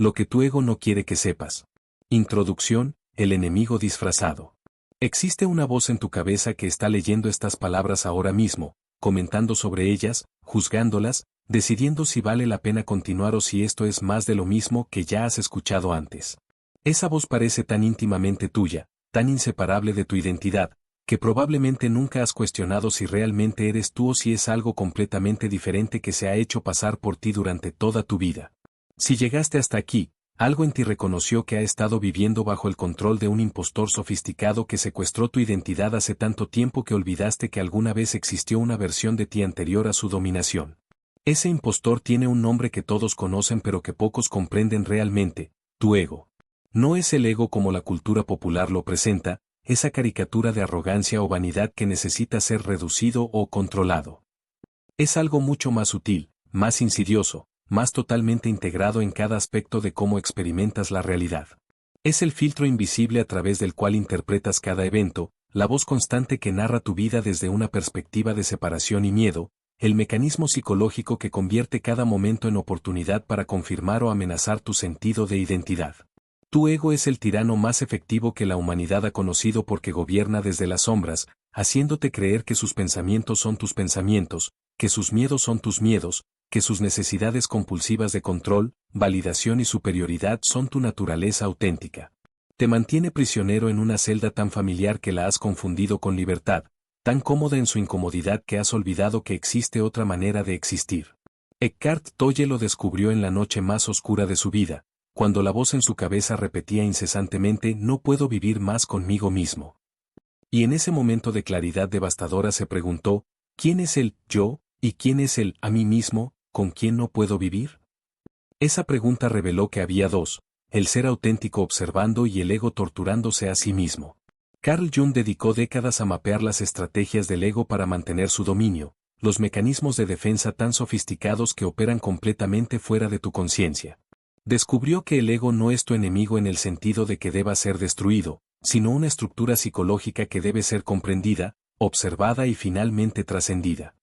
Lo que tu ego no quiere que sepas. Introducción, el enemigo disfrazado. Existe una voz en tu cabeza que está leyendo estas palabras ahora mismo, comentando sobre ellas, juzgándolas, decidiendo si vale la pena continuar o si esto es más de lo mismo que ya has escuchado antes. Esa voz parece tan íntimamente tuya, tan inseparable de tu identidad, que probablemente nunca has cuestionado si realmente eres tú o si es algo completamente diferente que se ha hecho pasar por ti durante toda tu vida. Si llegaste hasta aquí, algo en ti reconoció que ha estado viviendo bajo el control de un impostor sofisticado que secuestró tu identidad hace tanto tiempo que olvidaste que alguna vez existió una versión de ti anterior a su dominación. Ese impostor tiene un nombre que todos conocen pero que pocos comprenden realmente: tu ego. No es el ego como la cultura popular lo presenta, esa caricatura de arrogancia o vanidad que necesita ser reducido o controlado. Es algo mucho más sutil, más insidioso, más totalmente integrado en cada aspecto de cómo experimentas la realidad. Es el filtro invisible a través del cual interpretas cada evento, la voz constante que narra tu vida desde una perspectiva de separación y miedo, el mecanismo psicológico que convierte cada momento en oportunidad para confirmar o amenazar tu sentido de identidad. Tu ego es el tirano más efectivo que la humanidad ha conocido porque gobierna desde las sombras, haciéndote creer que sus pensamientos son tus pensamientos, que sus miedos son tus miedos, que sus necesidades compulsivas de control, validación y superioridad son tu naturaleza auténtica. Te mantiene prisionero en una celda tan familiar que la has confundido con libertad, tan cómoda en su incomodidad que has olvidado que existe otra manera de existir. Eckhart Tolle lo descubrió en la noche más oscura de su vida, cuando la voz en su cabeza repetía incesantemente: no puedo vivir más conmigo mismo. Y en ese momento de claridad devastadora se preguntó: ¿quién es el yo, y quién es el a mí mismo, con quien no puedo vivir? Esa pregunta reveló que había dos: el ser auténtico observando y el ego torturándose a sí mismo. Carl Jung dedicó décadas a mapear las estrategias del ego para mantener su dominio, los mecanismos de defensa tan sofisticados que operan completamente fuera de tu conciencia. Descubrió que el ego no es tu enemigo en el sentido de que deba ser destruido, sino una estructura psicológica que debe ser comprendida, observada y finalmente trascendida.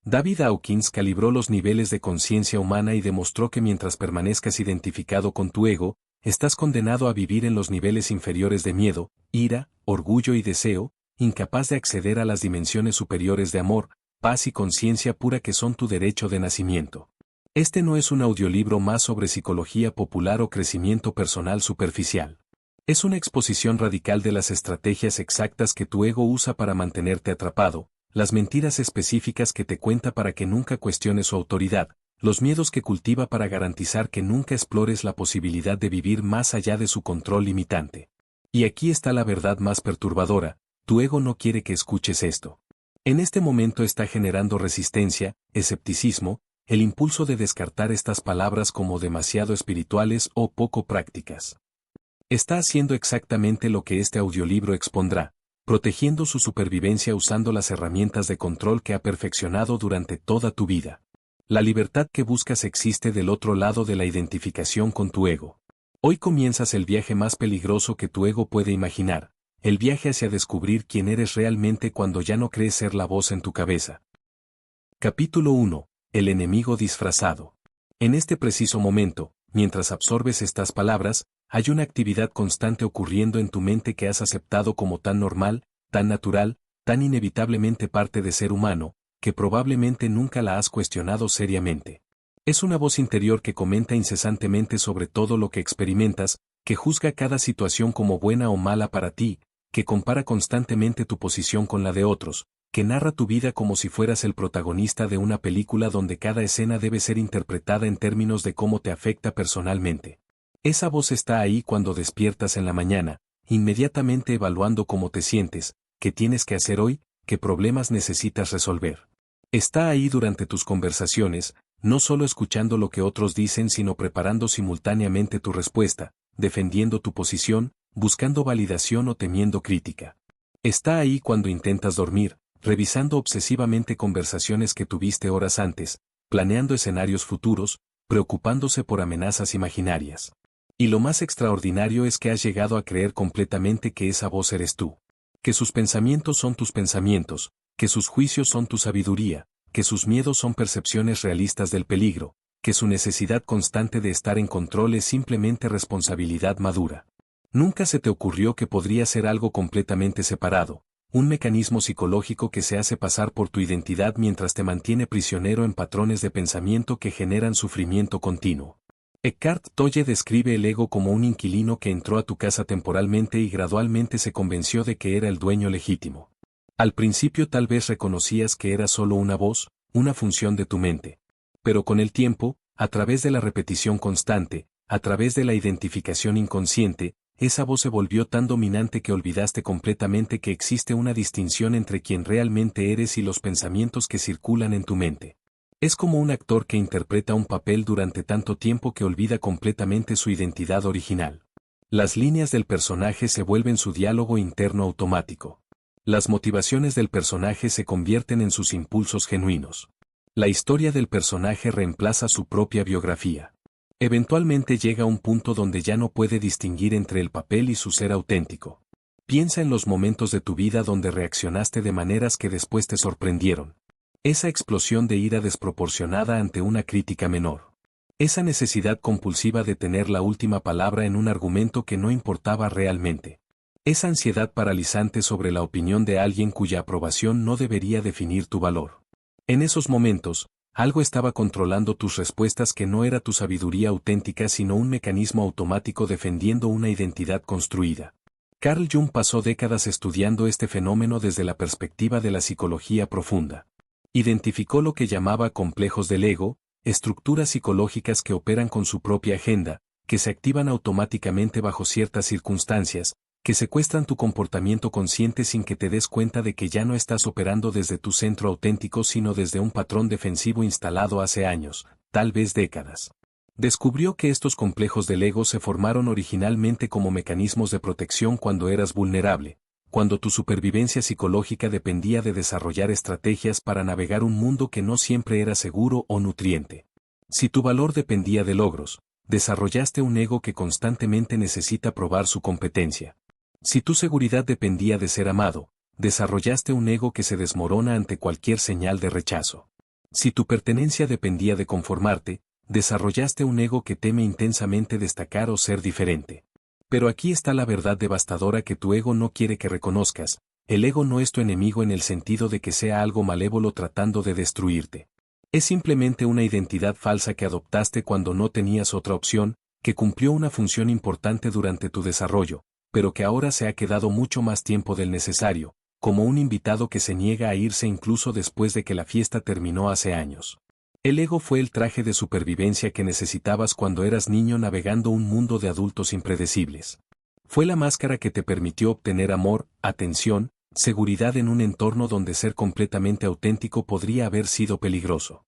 David Hawkins calibró los niveles de conciencia humana y demostró que mientras permanezcas identificado con tu ego, estás condenado a vivir en los niveles inferiores de miedo, ira, orgullo y deseo, incapaz de acceder a las dimensiones superiores de amor, paz y conciencia pura que son tu derecho de nacimiento. Este no es un audiolibro más sobre psicología popular o crecimiento personal superficial. Es una exposición radical de las estrategias exactas que tu ego usa para mantenerte atrapado, las mentiras específicas que te cuenta para que nunca cuestiones su autoridad, los miedos que cultiva para garantizar que nunca explores la posibilidad de vivir más allá de su control limitante. Y aquí está la verdad más perturbadora: tu ego no quiere que escuches esto. En este momento está generando resistencia, escepticismo, el impulso de descartar estas palabras como demasiado espirituales o poco prácticas. Está haciendo exactamente lo que este audiolibro expondrá, protegiendo su supervivencia usando las herramientas de control que ha perfeccionado durante toda tu vida. La libertad que buscas existe del otro lado de la identificación con tu ego. Hoy comienzas el viaje más peligroso que tu ego puede imaginar, el viaje hacia descubrir quién eres realmente cuando ya no crees ser la voz en tu cabeza. Capítulo 1. El enemigo disfrazado. En este preciso momento, mientras absorbes estas palabras, hay una actividad constante ocurriendo en tu mente que has aceptado como tan normal, tan natural, tan inevitablemente parte de ser humano, que probablemente nunca la has cuestionado seriamente. Es una voz interior que comenta incesantemente sobre todo lo que experimentas, que juzga cada situación como buena o mala para ti, que compara constantemente tu posición con la de otros, que narra tu vida como si fueras el protagonista de una película donde cada escena debe ser interpretada en términos de cómo te afecta personalmente. Esa voz está ahí cuando despiertas en la mañana, inmediatamente evaluando cómo te sientes, qué tienes que hacer hoy, qué problemas necesitas resolver. Está ahí durante tus conversaciones, no solo escuchando lo que otros dicen sino preparando simultáneamente tu respuesta, defendiendo tu posición, buscando validación o temiendo crítica. Está ahí cuando intentas dormir, revisando obsesivamente conversaciones que tuviste horas antes, planeando escenarios futuros, preocupándose por amenazas imaginarias. Y lo más extraordinario es que has llegado a creer completamente que esa voz eres tú. Que sus pensamientos son tus pensamientos, que sus juicios son tu sabiduría, que sus miedos son percepciones realistas del peligro, que su necesidad constante de estar en control es simplemente responsabilidad madura. Nunca se te ocurrió que podría ser algo completamente separado, un mecanismo psicológico que se hace pasar por tu identidad mientras te mantiene prisionero en patrones de pensamiento que generan sufrimiento continuo. Eckhart Tolle describe el ego como un inquilino que entró a tu casa temporalmente y gradualmente se convenció de que era el dueño legítimo. Al principio tal vez reconocías que era solo una voz, una función de tu mente. Pero con el tiempo, a través de la repetición constante, a través de la identificación inconsciente, esa voz se volvió tan dominante que olvidaste completamente que existe una distinción entre quien realmente eres y los pensamientos que circulan en tu mente. Es como un actor que interpreta un papel durante tanto tiempo que olvida completamente su identidad original. Las líneas del personaje se vuelven su diálogo interno automático. Las motivaciones del personaje se convierten en sus impulsos genuinos. La historia del personaje reemplaza su propia biografía. Eventualmente llega a un punto donde ya no puede distinguir entre el papel y su ser auténtico. Piensa en los momentos de tu vida donde reaccionaste de maneras que después te sorprendieron. Esa explosión de ira desproporcionada ante una crítica menor. Esa necesidad compulsiva de tener la última palabra en un argumento que no importaba realmente. Esa ansiedad paralizante sobre la opinión de alguien cuya aprobación no debería definir tu valor. En esos momentos, algo estaba controlando tus respuestas que no era tu sabiduría auténtica sino un mecanismo automático defendiendo una identidad construida. Carl Jung pasó décadas estudiando este fenómeno desde la perspectiva de la psicología profunda. Identificó lo que llamaba complejos del ego, estructuras psicológicas que operan con su propia agenda, que se activan automáticamente bajo ciertas circunstancias, que secuestran tu comportamiento consciente sin que te des cuenta de que ya no estás operando desde tu centro auténtico sino desde un patrón defensivo instalado hace años, tal vez décadas. Descubrió que estos complejos del ego se formaron originalmente como mecanismos de protección cuando eras vulnerable, cuando tu supervivencia psicológica dependía de desarrollar estrategias para navegar un mundo que no siempre era seguro o nutriente. Si tu valor dependía de logros, desarrollaste un ego que constantemente necesita probar su competencia. Si tu seguridad dependía de ser amado, desarrollaste un ego que se desmorona ante cualquier señal de rechazo. Si tu pertenencia dependía de conformarte, desarrollaste un ego que teme intensamente destacar o ser diferente. Pero aquí está la verdad devastadora que tu ego no quiere que reconozcas. El ego no es tu enemigo en el sentido de que sea algo malévolo tratando de destruirte. Es simplemente una identidad falsa que adoptaste cuando no tenías otra opción, que cumplió una función importante durante tu desarrollo, pero que ahora se ha quedado mucho más tiempo del necesario, como un invitado que se niega a irse incluso después de que la fiesta terminó hace años. El ego fue el traje de supervivencia que necesitabas cuando eras niño navegando un mundo de adultos impredecibles. Fue la máscara que te permitió obtener amor, atención, seguridad en un entorno donde ser completamente auténtico podría haber sido peligroso.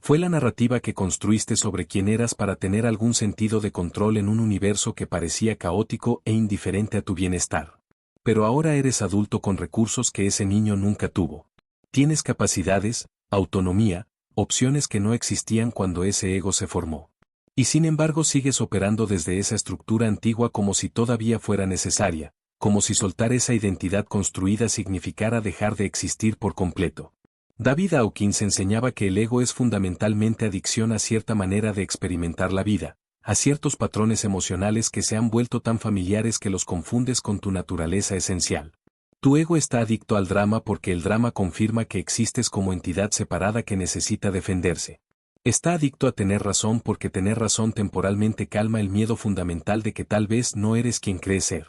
Fue la narrativa que construiste sobre quién eras para tener algún sentido de control en un universo que parecía caótico e indiferente a tu bienestar. Pero ahora eres adulto con recursos que ese niño nunca tuvo. Tienes capacidades, autonomía, opciones que no existían cuando ese ego se formó. Y sin embargo sigues operando desde esa estructura antigua como si todavía fuera necesaria, como si soltar esa identidad construida significara dejar de existir por completo. David Hawkins enseñaba que el ego es fundamentalmente adicción a cierta manera de experimentar la vida, a ciertos patrones emocionales que se han vuelto tan familiares que los confundes con tu naturaleza esencial. Tu ego está adicto al drama porque el drama confirma que existes como entidad separada que necesita defenderse. Está adicto a tener razón porque tener razón temporalmente calma el miedo fundamental de que tal vez no eres quien crees ser.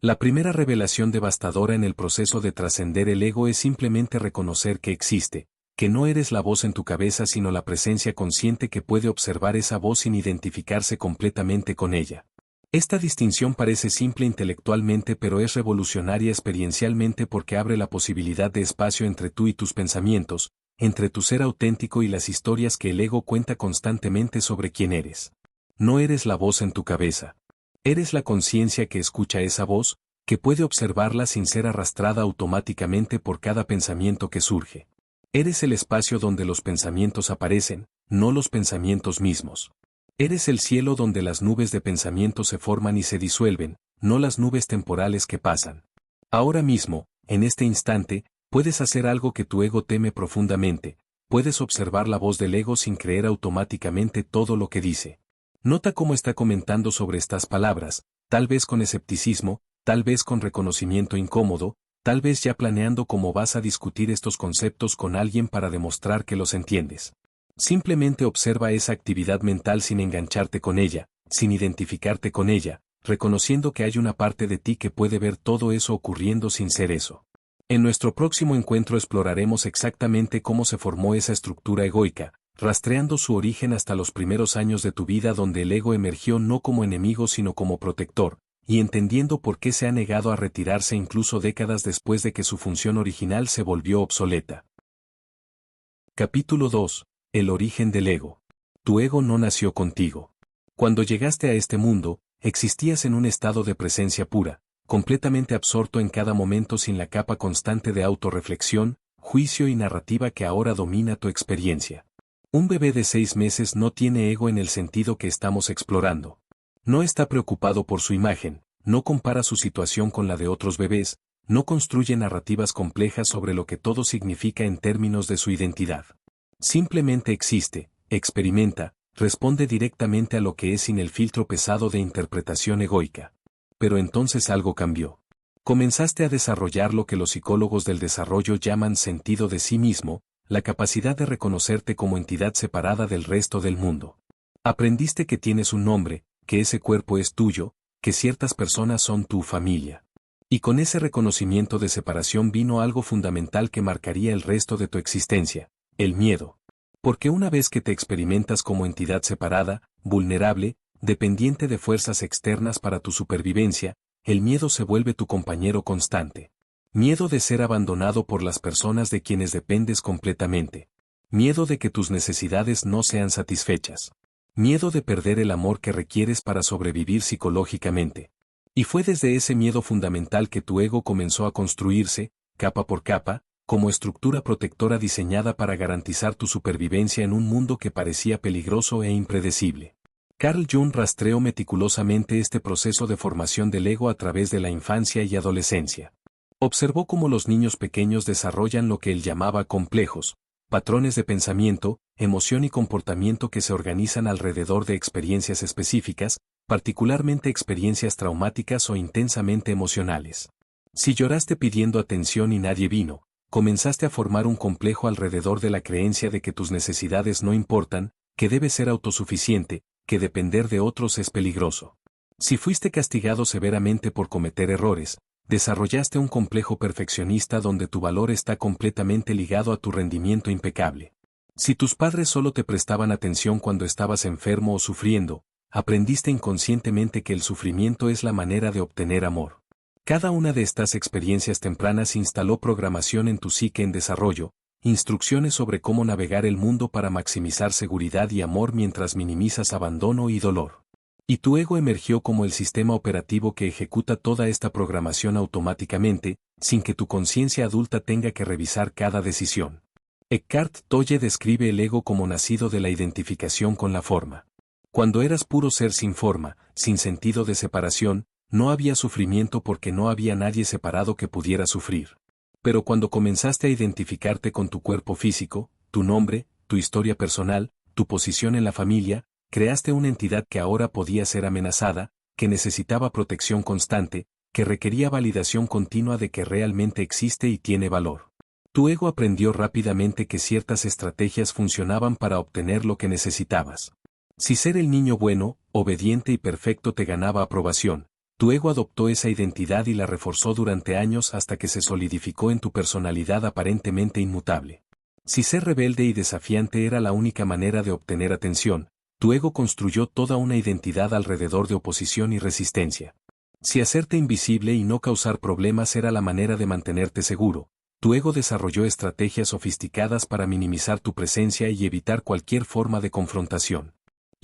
La primera revelación devastadora en el proceso de trascender el ego es simplemente reconocer que existe, que no eres la voz en tu cabeza sino la presencia consciente que puede observar esa voz sin identificarse completamente con ella. Esta distinción parece simple intelectualmente pero es revolucionaria experiencialmente porque abre la posibilidad de espacio entre tú y tus pensamientos, entre tu ser auténtico y las historias que el ego cuenta constantemente sobre quién eres. No eres la voz en tu cabeza. Eres la conciencia que escucha esa voz, que puede observarla sin ser arrastrada automáticamente por cada pensamiento que surge. Eres el espacio donde los pensamientos aparecen, no los pensamientos mismos. Eres el cielo donde las nubes de pensamiento se forman y se disuelven, no las nubes temporales que pasan. Ahora mismo, en este instante, puedes hacer algo que tu ego teme profundamente, puedes observar la voz del ego sin creer automáticamente todo lo que dice. Nota cómo está comentando sobre estas palabras, tal vez con escepticismo, tal vez con reconocimiento incómodo, tal vez ya planeando cómo vas a discutir estos conceptos con alguien para demostrar que los entiendes. Simplemente observa esa actividad mental sin engancharte con ella, sin identificarte con ella, reconociendo que hay una parte de ti que puede ver todo eso ocurriendo sin ser eso. En nuestro próximo encuentro exploraremos exactamente cómo se formó esa estructura egoica, rastreando su origen hasta los primeros años de tu vida donde el ego emergió no como enemigo sino como protector, y entendiendo por qué se ha negado a retirarse incluso décadas después de que su función original se volvió obsoleta. Capítulo 2. El origen del ego. Tu ego no nació contigo. Cuando llegaste a este mundo, existías en un estado de presencia pura, completamente absorto en cada momento sin la capa constante de autorreflexión, juicio y narrativa que ahora domina tu experiencia. Un bebé de 6 meses no tiene ego en el sentido que estamos explorando. No está preocupado por su imagen, no compara su situación con la de otros bebés, no construye narrativas complejas sobre lo que todo significa en términos de su identidad. Simplemente existe, experimenta, responde directamente a lo que es sin el filtro pesado de interpretación egoica. Pero entonces algo cambió. Comenzaste a desarrollar lo que los psicólogos del desarrollo llaman sentido de sí mismo, la capacidad de reconocerte como entidad separada del resto del mundo. Aprendiste que tienes un nombre, que ese cuerpo es tuyo, que ciertas personas son tu familia. Y con ese reconocimiento de separación vino algo fundamental que marcaría el resto de tu existencia, el miedo. Porque una vez que te experimentas como entidad separada, vulnerable, dependiente de fuerzas externas para tu supervivencia, el miedo se vuelve tu compañero constante. Miedo de ser abandonado por las personas de quienes dependes completamente. Miedo de que tus necesidades no sean satisfechas. Miedo de perder el amor que requieres para sobrevivir psicológicamente. Y fue desde ese miedo fundamental que tu ego comenzó a construirse, capa por capa, como estructura protectora diseñada para garantizar tu supervivencia en un mundo que parecía peligroso e impredecible. Carl Jung rastreó meticulosamente este proceso de formación del ego a través de la infancia y adolescencia. Observó cómo los niños pequeños desarrollan lo que él llamaba complejos, patrones de pensamiento, emoción y comportamiento que se organizan alrededor de experiencias específicas, particularmente experiencias traumáticas o intensamente emocionales. Si lloraste pidiendo atención y nadie vino, comenzaste a formar un complejo alrededor de la creencia de que tus necesidades no importan, que debes ser autosuficiente, que depender de otros es peligroso. Si fuiste castigado severamente por cometer errores, desarrollaste un complejo perfeccionista donde tu valor está completamente ligado a tu rendimiento impecable. Si tus padres solo te prestaban atención cuando estabas enfermo o sufriendo, aprendiste inconscientemente que el sufrimiento es la manera de obtener amor. Cada una de estas experiencias tempranas instaló programación en tu psique en desarrollo, instrucciones sobre cómo navegar el mundo para maximizar seguridad y amor mientras minimizas abandono y dolor. Y tu ego emergió como el sistema operativo que ejecuta toda esta programación automáticamente, sin que tu conciencia adulta tenga que revisar cada decisión. Eckhart Tolle describe el ego como nacido de la identificación con la forma. Cuando eras puro ser sin forma, sin sentido de separación, no había sufrimiento porque no había nadie separado que pudiera sufrir. Pero cuando comenzaste a identificarte con tu cuerpo físico, tu nombre, tu historia personal, tu posición en la familia, creaste una entidad que ahora podía ser amenazada, que necesitaba protección constante, que requería validación continua de que realmente existe y tiene valor. Tu ego aprendió rápidamente que ciertas estrategias funcionaban para obtener lo que necesitabas. Si ser el niño bueno, obediente y perfecto te ganaba aprobación, tu ego adoptó esa identidad y la reforzó durante años hasta que se solidificó en tu personalidad aparentemente inmutable. Si ser rebelde y desafiante era la única manera de obtener atención, tu ego construyó toda una identidad alrededor de oposición y resistencia. Si hacerte invisible y no causar problemas era la manera de mantenerte seguro, tu ego desarrolló estrategias sofisticadas para minimizar tu presencia y evitar cualquier forma de confrontación.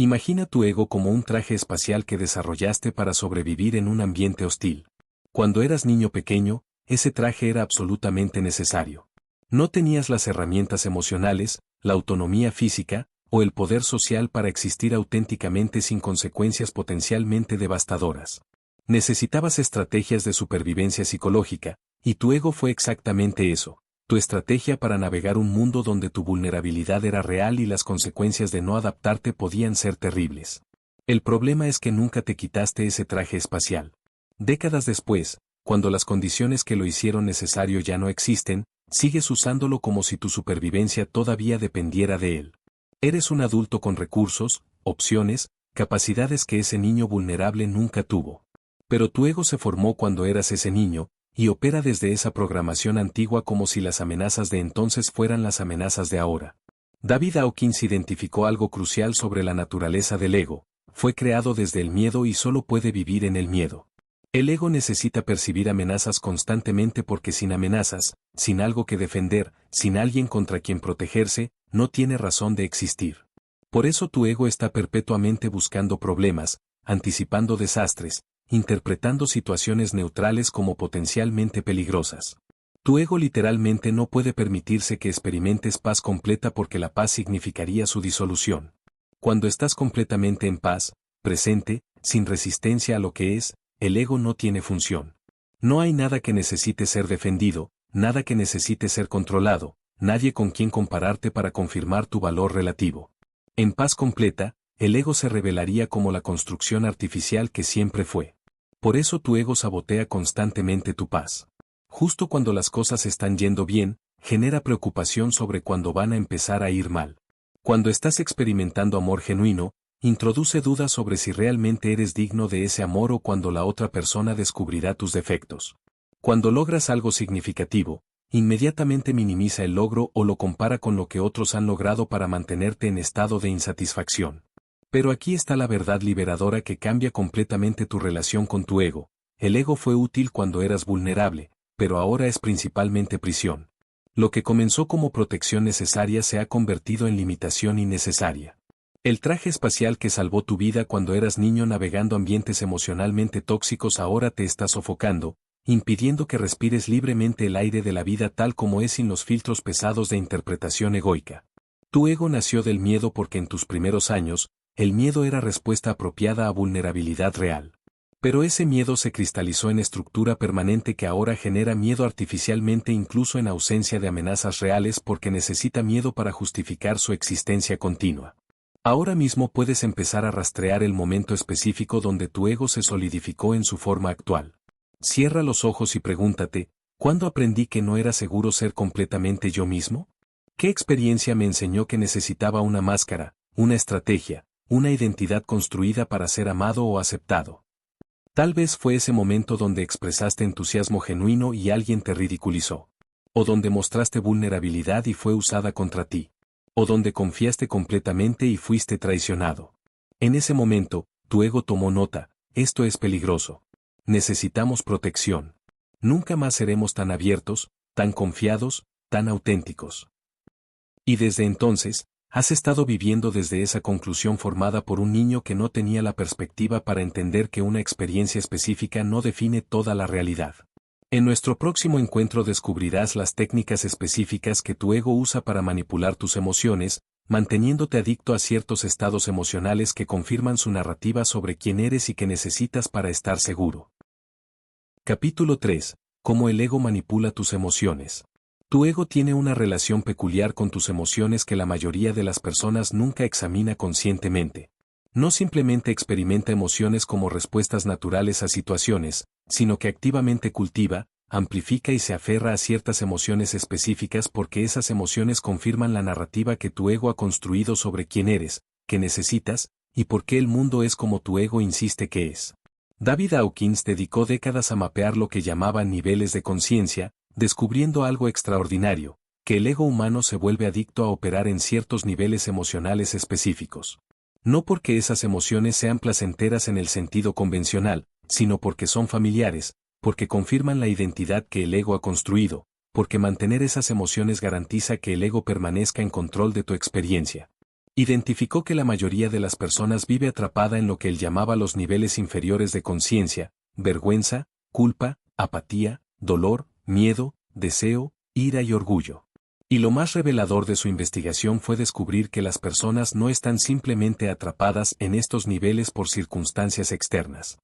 Imagina tu ego como un traje espacial que desarrollaste para sobrevivir en un ambiente hostil. Cuando eras niño pequeño, ese traje era absolutamente necesario. No tenías las herramientas emocionales, la autonomía física, o el poder social para existir auténticamente sin consecuencias potencialmente devastadoras. Necesitabas estrategias de supervivencia psicológica, y tu ego fue exactamente eso. Tu estrategia para navegar un mundo donde tu vulnerabilidad era real y las consecuencias de no adaptarte podían ser terribles. El problema es que nunca te quitaste ese traje espacial. Décadas después, cuando las condiciones que lo hicieron necesario ya no existen, sigues usándolo como si tu supervivencia todavía dependiera de él. Eres un adulto con recursos, opciones, capacidades que ese niño vulnerable nunca tuvo. Pero tu ego se formó cuando eras ese niño, y opera desde esa programación antigua como si las amenazas de entonces fueran las amenazas de ahora. David Hawkins identificó algo crucial sobre la naturaleza del ego: fue creado desde el miedo y solo puede vivir en el miedo. El ego necesita percibir amenazas constantemente porque sin amenazas, sin algo que defender, sin alguien contra quien protegerse, no tiene razón de existir. Por eso tu ego está perpetuamente buscando problemas, anticipando desastres, interpretando situaciones neutrales como potencialmente peligrosas. Tu ego literalmente no puede permitirse que experimentes paz completa porque la paz significaría su disolución. Cuando estás completamente en paz, presente, sin resistencia a lo que es, el ego no tiene función. No hay nada que necesite ser defendido, nada que necesite ser controlado, nadie con quien compararte para confirmar tu valor relativo. En paz completa, el ego se revelaría como la construcción artificial que siempre fue. Por eso tu ego sabotea constantemente tu paz. Justo cuando las cosas están yendo bien, genera preocupación sobre cuándo van a empezar a ir mal. Cuando estás experimentando amor genuino, introduce dudas sobre si realmente eres digno de ese amor o cuando la otra persona descubrirá tus defectos. Cuando logras algo significativo, inmediatamente minimiza el logro o lo compara con lo que otros han logrado para mantenerte en estado de insatisfacción. Pero aquí está la verdad liberadora que cambia completamente tu relación con tu ego. El ego fue útil cuando eras vulnerable, pero ahora es principalmente prisión. Lo que comenzó como protección necesaria se ha convertido en limitación innecesaria. El traje espacial que salvó tu vida cuando eras niño navegando ambientes emocionalmente tóxicos ahora te está sofocando, impidiendo que respires libremente el aire de la vida tal como es sin los filtros pesados de interpretación egoica. Tu ego nació del miedo porque en tus primeros años, el miedo era respuesta apropiada a vulnerabilidad real. Pero ese miedo se cristalizó en estructura permanente que ahora genera miedo artificialmente incluso en ausencia de amenazas reales porque necesita miedo para justificar su existencia continua. Ahora mismo puedes empezar a rastrear el momento específico donde tu ego se solidificó en su forma actual. Cierra los ojos y pregúntate, ¿cuándo aprendí que no era seguro ser completamente yo mismo? ¿Qué experiencia me enseñó que necesitaba una máscara, una estrategia, una identidad construida para ser amado o aceptado? Tal vez fue ese momento donde expresaste entusiasmo genuino y alguien te ridiculizó. O donde mostraste vulnerabilidad y fue usada contra ti. O donde confiaste completamente y fuiste traicionado. En ese momento, tu ego tomó nota: esto es peligroso. Necesitamos protección. Nunca más seremos tan abiertos, tan confiados, tan auténticos. Y desde entonces, has estado viviendo desde esa conclusión formada por un niño que no tenía la perspectiva para entender que una experiencia específica no define toda la realidad. En nuestro próximo encuentro descubrirás las técnicas específicas que tu ego usa para manipular tus emociones, manteniéndote adicto a ciertos estados emocionales que confirman su narrativa sobre quién eres y qué necesitas para estar seguro. Capítulo 3. Cómo el ego manipula tus emociones. Tu ego tiene una relación peculiar con tus emociones que la mayoría de las personas nunca examina conscientemente. No simplemente experimenta emociones como respuestas naturales a situaciones, sino que activamente cultiva, amplifica y se aferra a ciertas emociones específicas porque esas emociones confirman la narrativa que tu ego ha construido sobre quién eres, qué necesitas, y por qué el mundo es como tu ego insiste que es. David Hawkins dedicó décadas a mapear lo que llamaban niveles de conciencia, descubriendo algo extraordinario, que el ego humano se vuelve adicto a operar en ciertos niveles emocionales específicos. No porque esas emociones sean placenteras en el sentido convencional, sino porque son familiares, porque confirman la identidad que el ego ha construido, porque mantener esas emociones garantiza que el ego permanezca en control de tu experiencia. Identificó que la mayoría de las personas vive atrapada en lo que él llamaba los niveles inferiores de conciencia: vergüenza, culpa, apatía, dolor, miedo, deseo, ira y orgullo. Y lo más revelador de su investigación fue descubrir que las personas no están simplemente atrapadas en estos niveles por circunstancias externas.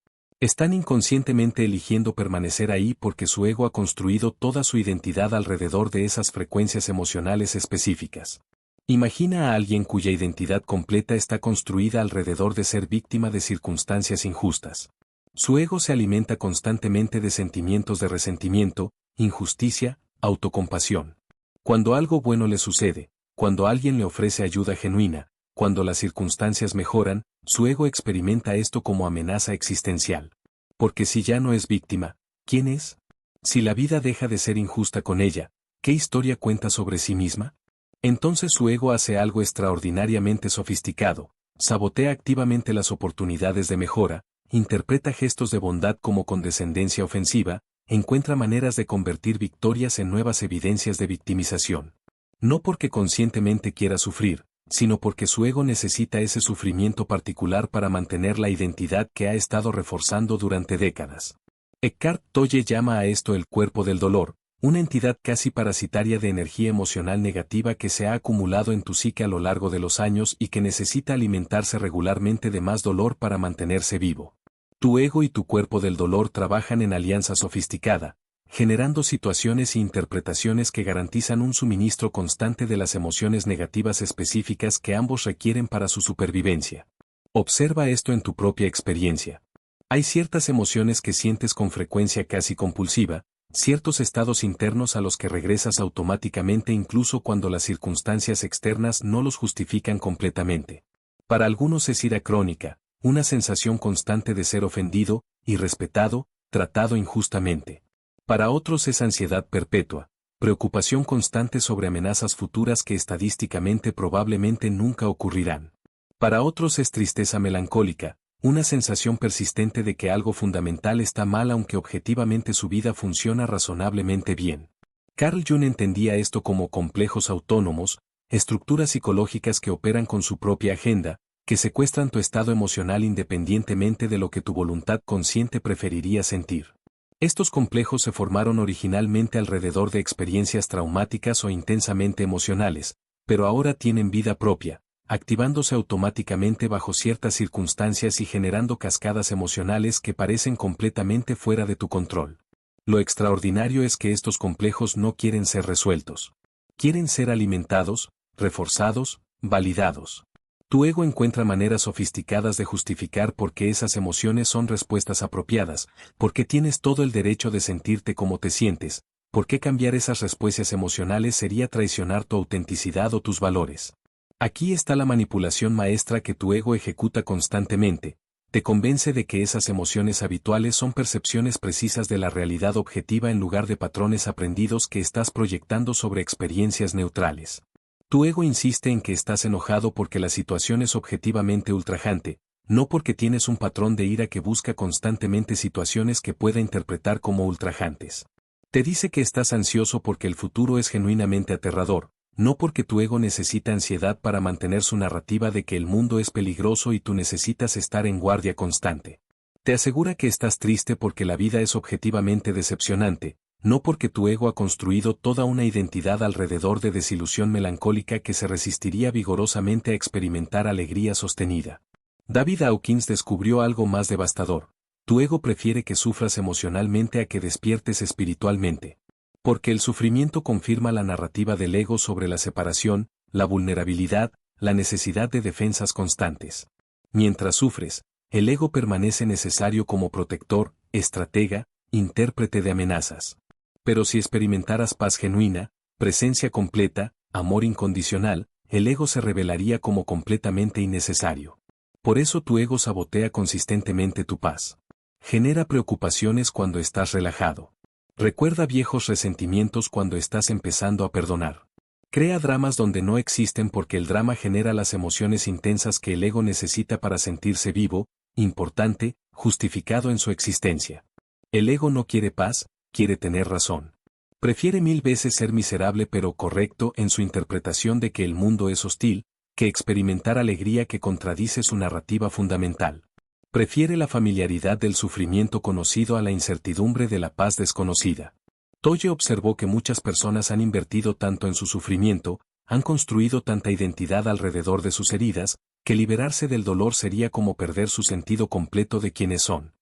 Están inconscientemente eligiendo permanecer ahí porque su ego ha construido toda su identidad alrededor de esas frecuencias emocionales específicas. Imagina a alguien cuya identidad completa está construida alrededor de ser víctima de circunstancias injustas. Su ego se alimenta constantemente de sentimientos de resentimiento, injusticia, autocompasión. Cuando algo bueno le sucede, cuando alguien le ofrece ayuda genuina, cuando las circunstancias mejoran, su ego experimenta esto como amenaza existencial. Porque si ya no es víctima, ¿quién es? Si la vida deja de ser injusta con ella, ¿qué historia cuenta sobre sí misma? Entonces su ego hace algo extraordinariamente sofisticado, sabotea activamente las oportunidades de mejora, interpreta gestos de bondad como condescendencia ofensiva, encuentra maneras de convertir victorias en nuevas evidencias de victimización. No porque conscientemente quiera sufrir, sino porque su ego necesita ese sufrimiento particular para mantener la identidad que ha estado reforzando durante décadas. Eckhart Tolle llama a esto el cuerpo del dolor, una entidad casi parasitaria de energía emocional negativa que se ha acumulado en tu psique a lo largo de los años y que necesita alimentarse regularmente de más dolor para mantenerse vivo. Tu ego y tu cuerpo del dolor trabajan en alianza sofisticada, generando situaciones e interpretaciones que garantizan un suministro constante de las emociones negativas específicas que ambos requieren para su supervivencia. Observa esto en tu propia experiencia. Hay ciertas emociones que sientes con frecuencia casi compulsiva, ciertos estados internos a los que regresas automáticamente incluso cuando las circunstancias externas no los justifican completamente. Para algunos es ira crónica, una sensación constante de ser ofendido, irrespetado, tratado injustamente. Para otros es ansiedad perpetua, preocupación constante sobre amenazas futuras que estadísticamente probablemente nunca ocurrirán. Para otros es tristeza melancólica, una sensación persistente de que algo fundamental está mal aunque objetivamente su vida funciona razonablemente bien. Carl Jung entendía esto como complejos autónomos, estructuras psicológicas que operan con su propia agenda, que secuestran tu estado emocional independientemente de lo que tu voluntad consciente preferiría sentir. Estos complejos se formaron originalmente alrededor de experiencias traumáticas o intensamente emocionales, pero ahora tienen vida propia, activándose automáticamente bajo ciertas circunstancias y generando cascadas emocionales que parecen completamente fuera de tu control. Lo extraordinario es que estos complejos no quieren ser resueltos. Quieren ser alimentados, reforzados, validados. Tu ego encuentra maneras sofisticadas de justificar por qué esas emociones son respuestas apropiadas, por qué tienes todo el derecho de sentirte como te sientes, por qué cambiar esas respuestas emocionales sería traicionar tu autenticidad o tus valores. Aquí está la manipulación maestra que tu ego ejecuta constantemente, te convence de que esas emociones habituales son percepciones precisas de la realidad objetiva en lugar de patrones aprendidos que estás proyectando sobre experiencias neutrales. Tu ego insiste en que estás enojado porque la situación es objetivamente ultrajante, no porque tienes un patrón de ira que busca constantemente situaciones que pueda interpretar como ultrajantes. Te dice que estás ansioso porque el futuro es genuinamente aterrador, no porque tu ego necesita ansiedad para mantener su narrativa de que el mundo es peligroso y tú necesitas estar en guardia constante. Te asegura que estás triste porque la vida es objetivamente decepcionante, no porque tu ego ha construido toda una identidad alrededor de desilusión melancólica que se resistiría vigorosamente a experimentar alegría sostenida. David Hawkins descubrió algo más devastador. Tu ego prefiere que sufras emocionalmente a que despiertes espiritualmente. Porque el sufrimiento confirma la narrativa del ego sobre la separación, la vulnerabilidad, la necesidad de defensas constantes. Mientras sufres, el ego permanece necesario como protector, estratega, intérprete de amenazas. Pero si experimentaras paz genuina, presencia completa, amor incondicional, el ego se revelaría como completamente innecesario. Por eso tu ego sabotea consistentemente tu paz. Genera preocupaciones cuando estás relajado. Recuerda viejos resentimientos cuando estás empezando a perdonar. Crea dramas donde no existen porque el drama genera las emociones intensas que el ego necesita para sentirse vivo, importante, justificado en su existencia. El ego no quiere paz, quiere tener razón. Prefiere 1000 veces ser miserable pero correcto en su interpretación de que el mundo es hostil, que experimentar alegría que contradice su narrativa fundamental. Prefiere la familiaridad del sufrimiento conocido a la incertidumbre de la paz desconocida. Tolle observó que muchas personas han invertido tanto en su sufrimiento, han construido tanta identidad alrededor de sus heridas, que liberarse del dolor sería como perder su sentido completo de quiénes son.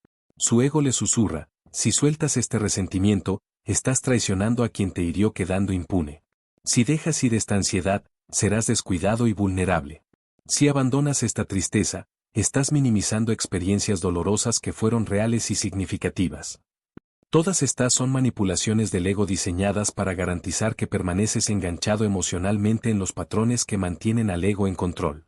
Su ego le susurra: si sueltas este resentimiento, estás traicionando a quien te hirió quedando impune. Si dejas ir esta ansiedad, serás descuidado y vulnerable. Si abandonas esta tristeza, estás minimizando experiencias dolorosas que fueron reales y significativas. Todas estas son manipulaciones del ego diseñadas para garantizar que permaneces enganchado emocionalmente en los patrones que mantienen al ego en control.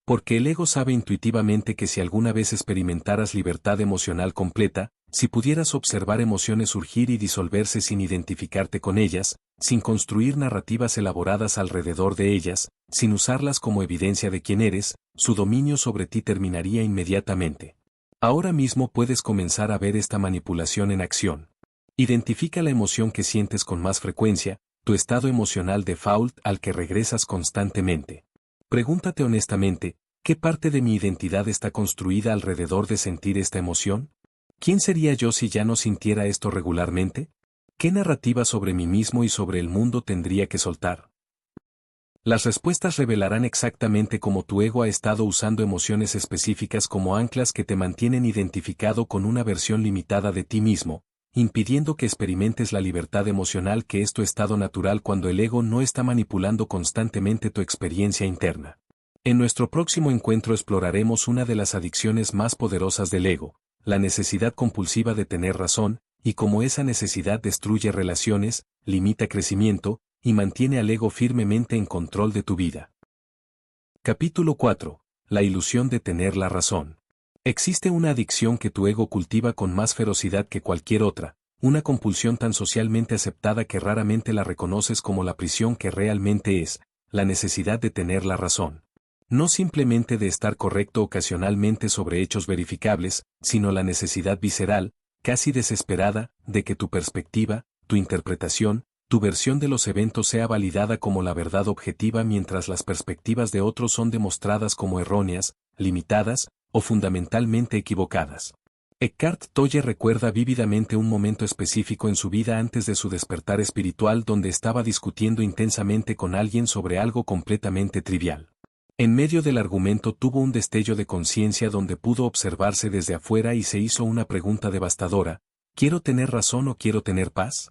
Porque el ego sabe intuitivamente que si alguna vez experimentaras libertad emocional completa, si pudieras observar emociones surgir y disolverse sin identificarte con ellas, sin construir narrativas elaboradas alrededor de ellas, sin usarlas como evidencia de quién eres, su dominio sobre ti terminaría inmediatamente. Ahora mismo puedes comenzar a ver esta manipulación en acción. Identifica la emoción que sientes con más frecuencia, tu estado emocional default al que regresas constantemente. Pregúntate honestamente, ¿qué parte de mi identidad está construida alrededor de sentir esta emoción? ¿Quién sería yo si ya no sintiera esto regularmente? ¿Qué narrativa sobre mí mismo y sobre el mundo tendría que soltar? Las respuestas revelarán exactamente cómo tu ego ha estado usando emociones específicas como anclas que te mantienen identificado con una versión limitada de ti mismo, impidiendo que experimentes la libertad emocional que es tu estado natural cuando el ego no está manipulando constantemente tu experiencia interna. En nuestro próximo encuentro exploraremos una de las adicciones más poderosas del ego, la necesidad compulsiva de tener razón, y cómo esa necesidad destruye relaciones, limita crecimiento, y mantiene al ego firmemente en control de tu vida. Capítulo 4. La ilusión de tener la razón. Existe una adicción que tu ego cultiva con más ferocidad que cualquier otra, una compulsión tan socialmente aceptada que raramente la reconoces como la prisión que realmente es, la necesidad de tener la razón. No simplemente de estar correcto ocasionalmente sobre hechos verificables, sino la necesidad visceral, casi desesperada, de que tu perspectiva, tu interpretación, tu versión de los eventos sea validada como la verdad objetiva mientras las perspectivas de otros son demostradas como erróneas, limitadas, o fundamentalmente equivocadas. Eckhart Tolle recuerda vívidamente un momento específico en su vida antes de su despertar espiritual donde estaba discutiendo intensamente con alguien sobre algo completamente trivial. En medio del argumento tuvo un destello de conciencia donde pudo observarse desde afuera y se hizo una pregunta devastadora: ¿quiero tener razón o quiero tener paz?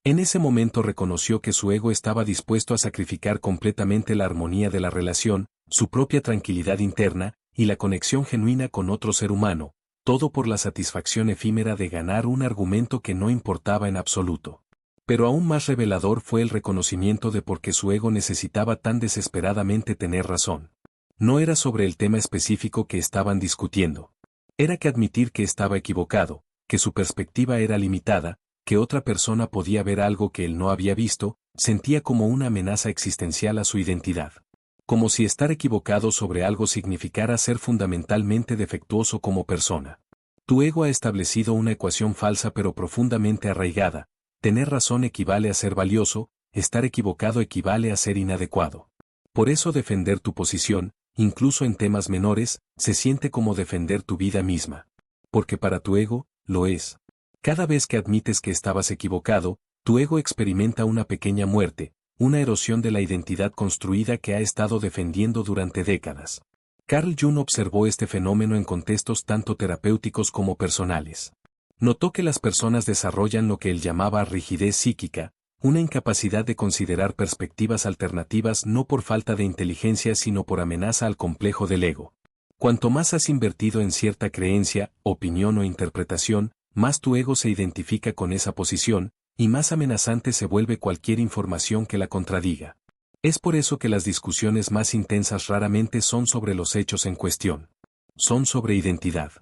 En ese momento reconoció que su ego estaba dispuesto a sacrificar completamente la armonía de la relación, su propia tranquilidad interna, y la conexión genuina con otro ser humano, todo por la satisfacción efímera de ganar un argumento que no importaba en absoluto. Pero aún más revelador fue el reconocimiento de por qué su ego necesitaba tan desesperadamente tener razón. No era sobre el tema específico que estaban discutiendo. Era que admitir que estaba equivocado, que su perspectiva era limitada, que otra persona podía ver algo que él no había visto, sentía como una amenaza existencial a su identidad. Como si estar equivocado sobre algo significara ser fundamentalmente defectuoso como persona. Tu ego ha establecido una ecuación falsa pero profundamente arraigada: tener razón equivale a ser valioso, estar equivocado equivale a ser inadecuado. Por eso defender tu posición, incluso en temas menores, se siente como defender tu vida misma. Porque para tu ego, lo es. Cada vez que admites que estabas equivocado, tu ego experimenta una pequeña muerte, una erosión de la identidad construida que ha estado defendiendo durante décadas. Carl Jung observó este fenómeno en contextos tanto terapéuticos como personales. Notó que las personas desarrollan lo que él llamaba rigidez psíquica, una incapacidad de considerar perspectivas alternativas no por falta de inteligencia sino por amenaza al complejo del ego. Cuanto más has invertido en cierta creencia, opinión o interpretación, más tu ego se identifica con esa posición, y más amenazante se vuelve cualquier información que la contradiga. Es por eso que las discusiones más intensas raramente son sobre los hechos en cuestión. Son sobre identidad.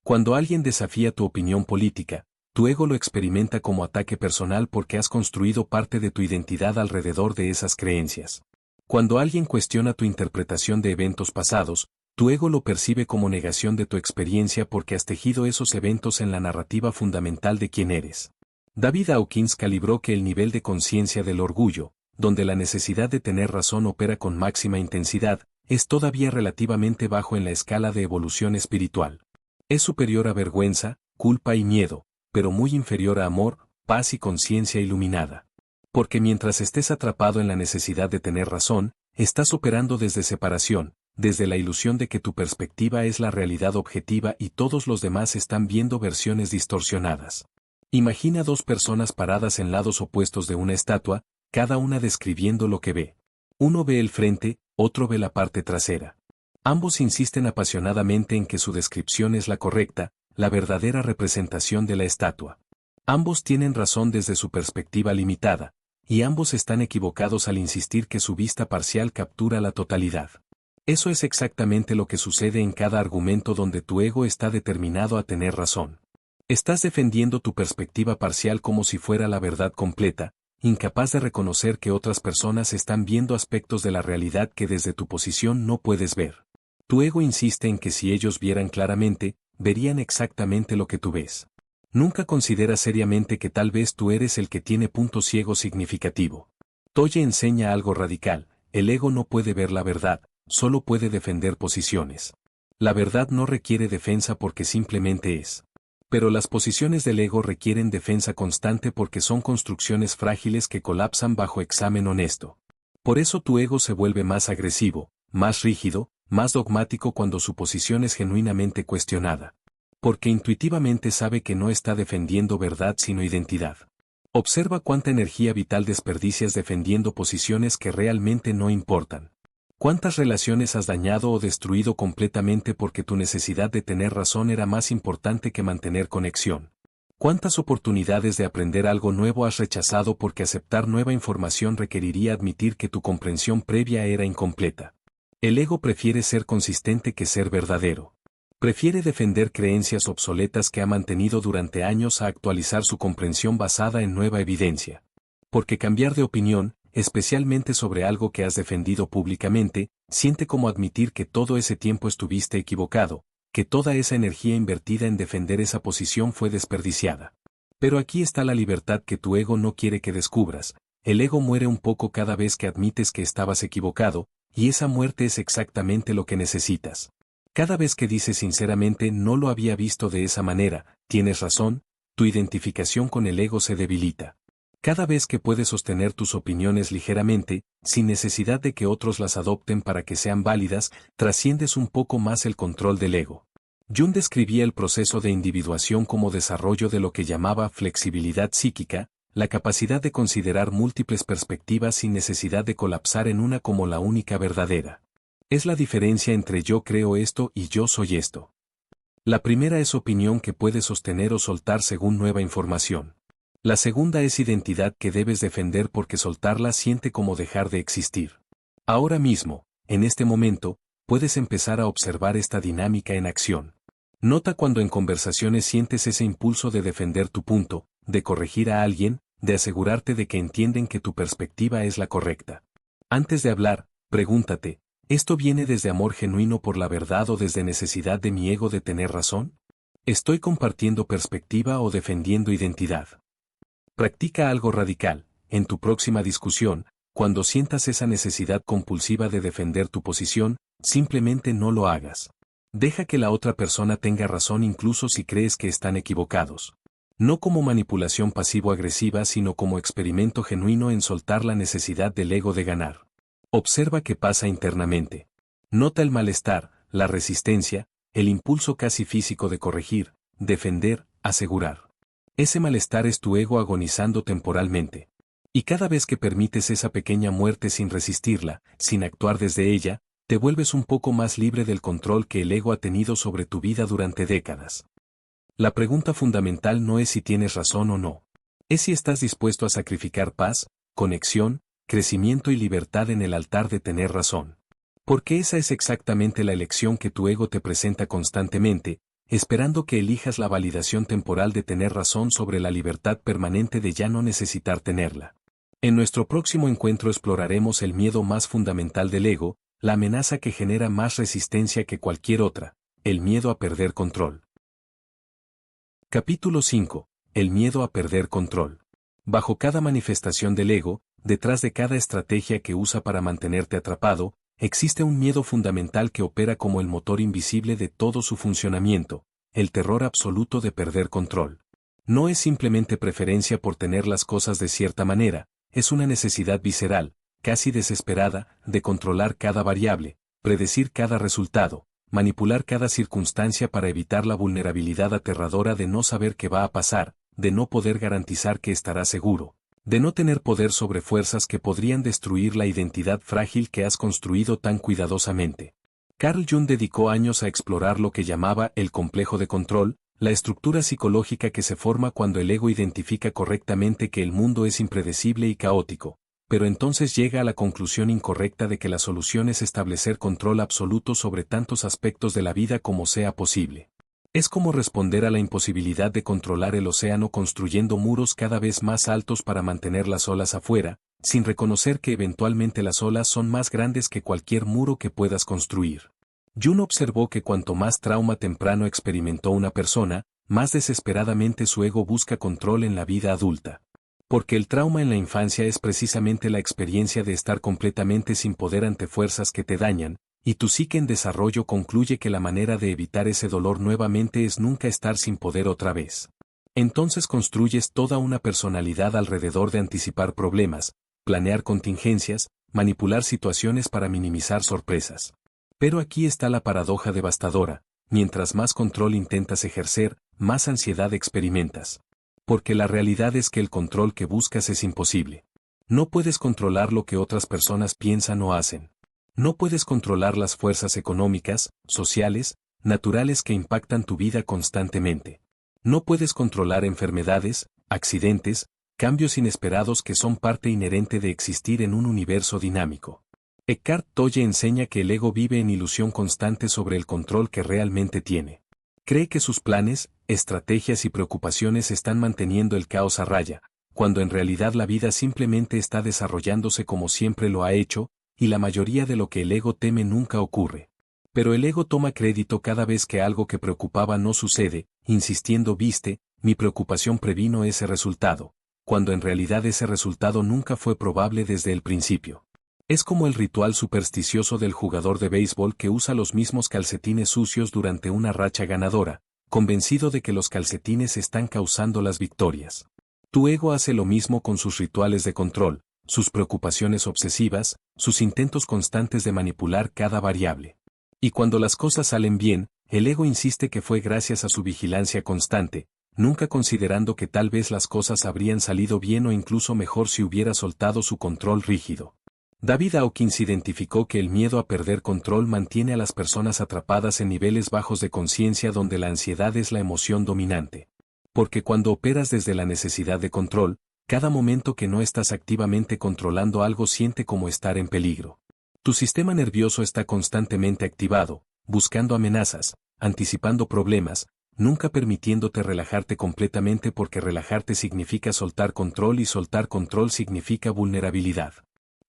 Cuando alguien desafía tu opinión política, tu ego lo experimenta como ataque personal porque has construido parte de tu identidad alrededor de esas creencias. Cuando alguien cuestiona tu interpretación de eventos pasados, tu ego lo percibe como negación de tu experiencia porque has tejido esos eventos en la narrativa fundamental de quién eres. David Hawkins calibró que el nivel de conciencia del orgullo, donde la necesidad de tener razón opera con máxima intensidad, es todavía relativamente bajo en la escala de evolución espiritual. Es superior a vergüenza, culpa y miedo, pero muy inferior a amor, paz y conciencia iluminada. Porque mientras estés atrapado en la necesidad de tener razón, estás operando desde separación, desde la ilusión de que tu perspectiva es la realidad objetiva y todos los demás están viendo versiones distorsionadas. Imagina dos personas paradas en lados opuestos de una estatua, cada una describiendo lo que ve. Uno ve el frente, otro ve la parte trasera. Ambos insisten apasionadamente en que su descripción es la correcta, la verdadera representación de la estatua. Ambos tienen razón desde su perspectiva limitada, y ambos están equivocados al insistir que su vista parcial captura la totalidad. Eso es exactamente lo que sucede en cada argumento donde tu ego está determinado a tener razón. Estás defendiendo tu perspectiva parcial como si fuera la verdad completa, incapaz de reconocer que otras personas están viendo aspectos de la realidad que desde tu posición no puedes ver. Tu ego insiste en que si ellos vieran claramente, verían exactamente lo que tú ves. Nunca consideras seriamente que tal vez tú eres el que tiene punto ciego significativo. Toye enseña algo radical: el ego no puede ver la verdad, solo puede defender posiciones. La verdad no requiere defensa porque simplemente es. Pero las posiciones del ego requieren defensa constante porque son construcciones frágiles que colapsan bajo examen honesto. Por eso tu ego se vuelve más agresivo, más rígido, más dogmático cuando su posición es genuinamente cuestionada. Porque intuitivamente sabe que no está defendiendo verdad sino identidad. Observa cuánta energía vital desperdicias defendiendo posiciones que realmente no importan. ¿Cuántas relaciones has dañado o destruido completamente porque tu necesidad de tener razón era más importante que mantener conexión? ¿Cuántas oportunidades de aprender algo nuevo has rechazado porque aceptar nueva información requeriría admitir que tu comprensión previa era incompleta? El ego prefiere ser consistente que ser verdadero. Prefiere defender creencias obsoletas que ha mantenido durante años a actualizar su comprensión basada en nueva evidencia. Porque cambiar de opinión, especialmente sobre algo que has defendido públicamente, siente como admitir que todo ese tiempo estuviste equivocado, que toda esa energía invertida en defender esa posición fue desperdiciada. Pero aquí está la libertad que tu ego no quiere que descubras. El ego muere un poco cada vez que admites que estabas equivocado, y esa muerte es exactamente lo que necesitas. Cada vez que dices sinceramente no lo había visto de esa manera, tienes razón, tu identificación con el ego se debilita. Cada vez que puedes sostener tus opiniones ligeramente, sin necesidad de que otros las adopten para que sean válidas, trasciendes un poco más el control del ego. Jung describía el proceso de individuación como desarrollo de lo que llamaba flexibilidad psíquica, la capacidad de considerar múltiples perspectivas sin necesidad de colapsar en una como la única verdadera. Es la diferencia entre yo creo esto y yo soy esto. La primera es opinión que puedes sostener o soltar según nueva información. La segunda es identidad que debes defender porque soltarla siente como dejar de existir. Ahora mismo, en este momento, puedes empezar a observar esta dinámica en acción. Nota cuando en conversaciones sientes ese impulso de defender tu punto, de corregir a alguien, de asegurarte de que entienden que tu perspectiva es la correcta. Antes de hablar, pregúntate, ¿esto viene desde amor genuino por la verdad o desde necesidad de mi ego de tener razón? ¿Estoy compartiendo perspectiva o defendiendo identidad? Practica algo radical. En tu próxima discusión, cuando sientas esa necesidad compulsiva de defender tu posición, simplemente no lo hagas. Deja que la otra persona tenga razón incluso si crees que están equivocados. No como manipulación pasivo-agresiva sino como experimento genuino en soltar la necesidad del ego de ganar. Observa qué pasa internamente. Nota el malestar, la resistencia, el impulso casi físico de corregir, defender, asegurar. Ese malestar es tu ego agonizando temporalmente. Y cada vez que permites esa pequeña muerte sin resistirla, sin actuar desde ella, te vuelves un poco más libre del control que el ego ha tenido sobre tu vida durante décadas. La pregunta fundamental no es si tienes razón o no. Es si estás dispuesto a sacrificar paz, conexión, crecimiento y libertad en el altar de tener razón. Porque esa es exactamente la elección que tu ego te presenta constantemente, esperando que elijas la validación temporal de tener razón sobre la libertad permanente de ya no necesitar tenerla. En nuestro próximo encuentro exploraremos el miedo más fundamental del ego, la amenaza que genera más resistencia que cualquier otra, el miedo a perder control. Capítulo 5. El miedo a perder control. Bajo cada manifestación del ego, detrás de cada estrategia que usa para mantenerte atrapado, existe un miedo fundamental que opera como el motor invisible de todo su funcionamiento, el terror absoluto de perder control. No es simplemente preferencia por tener las cosas de cierta manera, es una necesidad visceral, casi desesperada, de controlar cada variable, predecir cada resultado, manipular cada circunstancia para evitar la vulnerabilidad aterradora de no saber qué va a pasar, de no poder garantizar que estará seguro, de no tener poder sobre fuerzas que podrían destruir la identidad frágil que has construido tan cuidadosamente. Carl Jung dedicó años a explorar lo que llamaba el complejo de control, la estructura psicológica que se forma cuando el ego identifica correctamente que el mundo es impredecible y caótico, pero entonces llega a la conclusión incorrecta de que la solución es establecer control absoluto sobre tantos aspectos de la vida como sea posible. Es como responder a la imposibilidad de controlar el océano construyendo muros cada vez más altos para mantener las olas afuera, sin reconocer que eventualmente las olas son más grandes que cualquier muro que puedas construir. Jung observó que cuanto más trauma temprano experimentó una persona, más desesperadamente su ego busca control en la vida adulta. Porque el trauma en la infancia es precisamente la experiencia de estar completamente sin poder ante fuerzas que te dañan, y tu psique en desarrollo concluye que la manera de evitar ese dolor nuevamente es nunca estar sin poder otra vez. Entonces construyes toda una personalidad alrededor de anticipar problemas, planear contingencias, manipular situaciones para minimizar sorpresas. Pero aquí está la paradoja devastadora: mientras más control intentas ejercer, más ansiedad experimentas. Porque la realidad es que el control que buscas es imposible. No puedes controlar lo que otras personas piensan o hacen. No puedes controlar las fuerzas económicas, sociales, naturales que impactan tu vida constantemente. No puedes controlar enfermedades, accidentes, cambios inesperados que son parte inherente de existir en un universo dinámico. Eckhart Tolle enseña que el ego vive en ilusión constante sobre el control que realmente tiene. Cree que sus planes, estrategias y preocupaciones están manteniendo el caos a raya, cuando en realidad la vida simplemente está desarrollándose como siempre lo ha hecho, y la mayoría de lo que el ego teme nunca ocurre. Pero el ego toma crédito cada vez que algo que preocupaba no sucede, insistiendo: viste, mi preocupación previno ese resultado, cuando en realidad ese resultado nunca fue probable desde el principio. Es como el ritual supersticioso del jugador de béisbol que usa los mismos calcetines sucios durante una racha ganadora, convencido de que los calcetines están causando las victorias. Tu ego hace lo mismo con sus rituales de control, sus preocupaciones obsesivas, sus intentos constantes de manipular cada variable. Y cuando las cosas salen bien, el ego insiste que fue gracias a su vigilancia constante, nunca considerando que tal vez las cosas habrían salido bien o incluso mejor si hubiera soltado su control rígido. David Hawkins identificó que el miedo a perder control mantiene a las personas atrapadas en niveles bajos de conciencia donde la ansiedad es la emoción dominante. Porque cuando operas desde la necesidad de control, cada momento que no estás activamente controlando algo siente como estar en peligro. Tu sistema nervioso está constantemente activado, buscando amenazas, anticipando problemas, nunca permitiéndote relajarte completamente, porque relajarte significa soltar control y soltar control significa vulnerabilidad.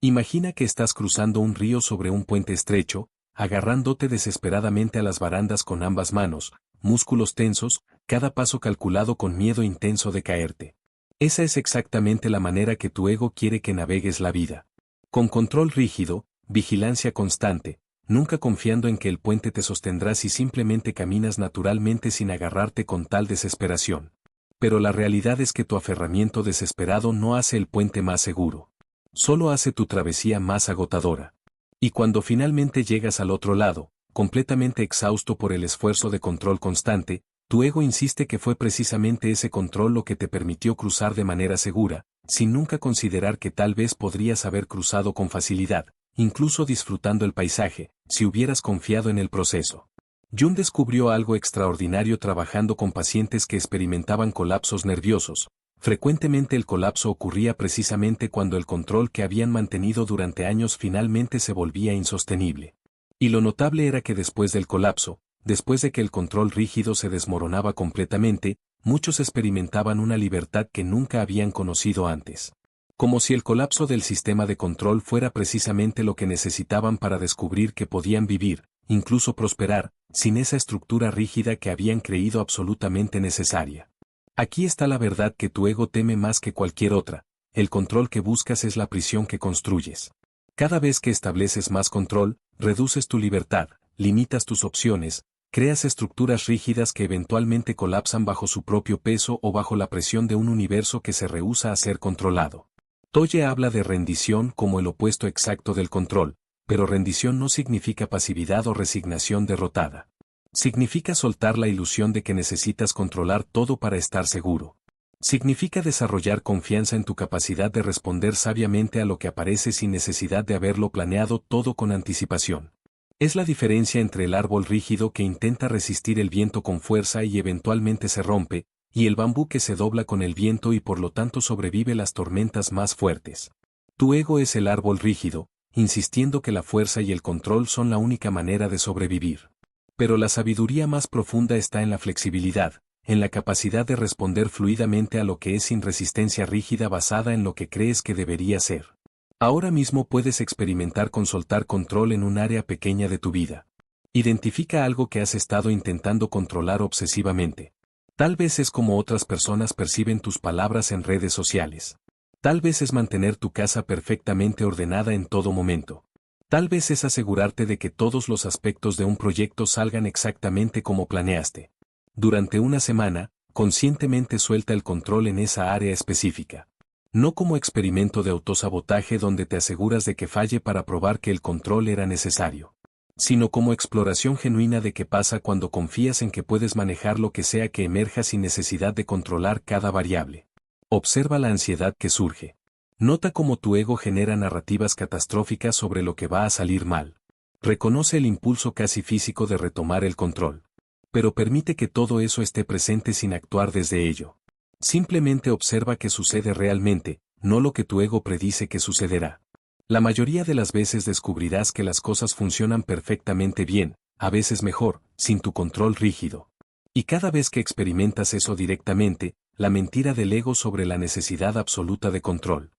Imagina que estás cruzando un río sobre un puente estrecho, agarrándote desesperadamente a las barandas con ambas manos, músculos tensos, cada paso calculado con miedo intenso de caerte. Esa es exactamente la manera que tu ego quiere que navegues la vida. Con control rígido, vigilancia constante, nunca confiando en que el puente te sostendrá si simplemente caminas naturalmente sin agarrarte con tal desesperación. Pero la realidad es que tu aferramiento desesperado no hace el puente más seguro. Solo hace tu travesía más agotadora. Y cuando finalmente llegas al otro lado, completamente exhausto por el esfuerzo de control constante, tu ego insiste que fue precisamente ese control lo que te permitió cruzar de manera segura, sin nunca considerar que tal vez podrías haber cruzado con facilidad, incluso disfrutando el paisaje, si hubieras confiado en el proceso. Jung descubrió algo extraordinario trabajando con pacientes que experimentaban colapsos nerviosos. Frecuentemente el colapso ocurría precisamente cuando el control que habían mantenido durante años finalmente se volvía insostenible. Y lo notable era que después del colapso, después de que el control rígido se desmoronaba completamente, muchos experimentaban una libertad que nunca habían conocido antes. Como si el colapso del sistema de control fuera precisamente lo que necesitaban para descubrir que podían vivir, incluso prosperar, sin esa estructura rígida que habían creído absolutamente necesaria. Aquí está la verdad que tu ego teme más que cualquier otra: el control que buscas es la prisión que construyes. Cada vez que estableces más control, reduces tu libertad, limitas tus opciones, creas estructuras rígidas que eventualmente colapsan bajo su propio peso o bajo la presión de un universo que se rehúsa a ser controlado. Tolle habla de rendición como el opuesto exacto del control, pero rendición no significa pasividad o resignación derrotada. Significa soltar la ilusión de que necesitas controlar todo para estar seguro. Significa desarrollar confianza en tu capacidad de responder sabiamente a lo que aparece sin necesidad de haberlo planeado todo con anticipación. Es la diferencia entre el árbol rígido que intenta resistir el viento con fuerza y eventualmente se rompe, y el bambú que se dobla con el viento y por lo tanto sobrevive las tormentas más fuertes. Tu ego es el árbol rígido, insistiendo que la fuerza y el control son la única manera de sobrevivir. Pero la sabiduría más profunda está en la flexibilidad, en la capacidad de responder fluidamente a lo que es sin resistencia rígida basada en lo que crees que debería ser. Ahora mismo puedes experimentar con soltar control en un área pequeña de tu vida. Identifica algo que has estado intentando controlar obsesivamente. Tal vez es como otras personas perciben tus palabras en redes sociales. Tal vez es mantener tu casa perfectamente ordenada en todo momento. Tal vez es asegurarte de que todos los aspectos de un proyecto salgan exactamente como planeaste. Durante una semana, conscientemente suelta el control en esa área específica. No como experimento de autosabotaje donde te aseguras de que falle para probar que el control era necesario, sino como exploración genuina de qué pasa cuando confías en que puedes manejar lo que sea que emerja sin necesidad de controlar cada variable. Observa la ansiedad que surge. Nota cómo tu ego genera narrativas catastróficas sobre lo que va a salir mal. Reconoce el impulso casi físico de retomar el control. Pero permite que todo eso esté presente sin actuar desde ello. Simplemente observa qué sucede realmente, no lo que tu ego predice que sucederá. La mayoría de las veces descubrirás que las cosas funcionan perfectamente bien, a veces mejor, sin tu control rígido. Y cada vez que experimentas eso directamente, la mentira del ego sobre la necesidad absoluta de control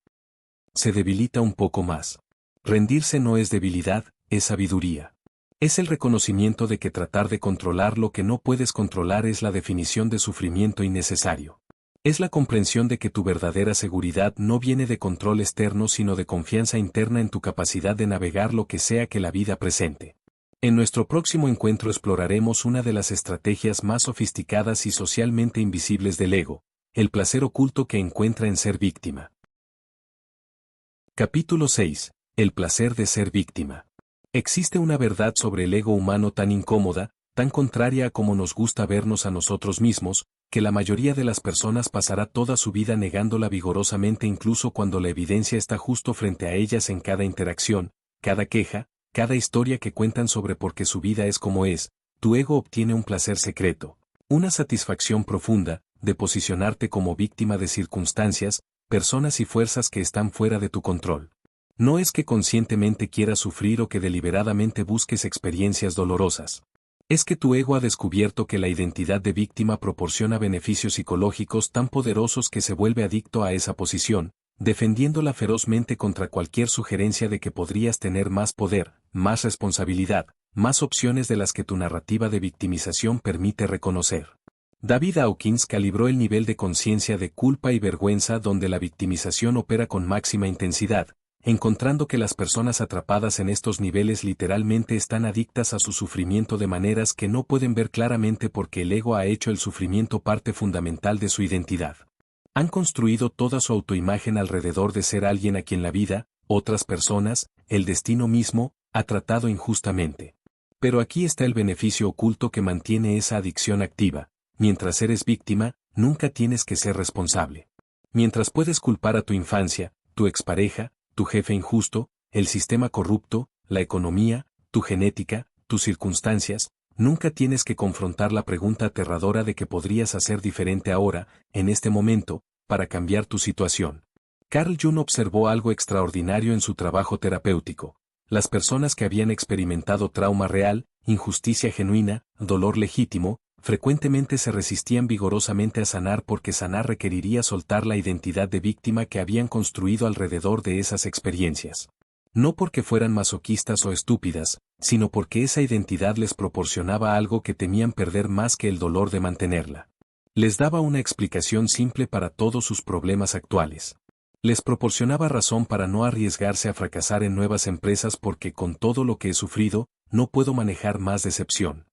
se debilita un poco más. Rendirse no es debilidad, es sabiduría. Es el reconocimiento de que tratar de controlar lo que no puedes controlar es la definición de sufrimiento innecesario. Es la comprensión de que tu verdadera seguridad no viene de control externo sino de confianza interna en tu capacidad de navegar lo que sea que la vida presente. En nuestro próximo encuentro exploraremos una de las estrategias más sofisticadas y socialmente invisibles del ego, el placer oculto que encuentra en ser víctima. Capítulo 6. El placer de ser víctima. Existe una verdad sobre el ego humano tan incómoda, tan contraria a como nos gusta vernos a nosotros mismos, que la mayoría de las personas pasará toda su vida negándola vigorosamente incluso cuando la evidencia está justo frente a ellas en cada interacción, cada queja, cada historia que cuentan sobre por qué su vida es como es. Tu ego obtiene un placer secreto, una satisfacción profunda, de posicionarte como víctima de circunstancias, personas y fuerzas que están fuera de tu control. No es que conscientemente quieras sufrir o que deliberadamente busques experiencias dolorosas. Es que tu ego ha descubierto que la identidad de víctima proporciona beneficios psicológicos tan poderosos que se vuelve adicto a esa posición, defendiéndola ferozmente contra cualquier sugerencia de que podrías tener más poder, más responsabilidad, más opciones de las que tu narrativa de victimización permite reconocer. David Hawkins calibró el nivel de conciencia de culpa y vergüenza donde la victimización opera con máxima intensidad, encontrando que las personas atrapadas en estos niveles literalmente están adictas a su sufrimiento de maneras que no pueden ver claramente porque el ego ha hecho el sufrimiento parte fundamental de su identidad. Han construido toda su autoimagen alrededor de ser alguien a quien la vida, otras personas, el destino mismo, ha tratado injustamente. Pero aquí está el beneficio oculto que mantiene esa adicción activa. Mientras eres víctima, nunca tienes que ser responsable. Mientras puedes culpar a tu infancia, tu expareja, tu jefe injusto, el sistema corrupto, la economía, tu genética, tus circunstancias, nunca tienes que confrontar la pregunta aterradora de qué podrías hacer diferente ahora, en este momento, para cambiar tu situación. Carl Jung observó algo extraordinario en su trabajo terapéutico. Las personas que habían experimentado trauma real, injusticia genuina, dolor legítimo, frecuentemente se resistían vigorosamente a sanar porque sanar requeriría soltar la identidad de víctima que habían construido alrededor de esas experiencias. No porque fueran masoquistas o estúpidas, sino porque esa identidad les proporcionaba algo que temían perder más que el dolor de mantenerla. Les daba una explicación simple para todos sus problemas actuales. Les proporcionaba razón para no arriesgarse a fracasar en nuevas empresas porque con todo lo que he sufrido, no puedo manejar más decepción.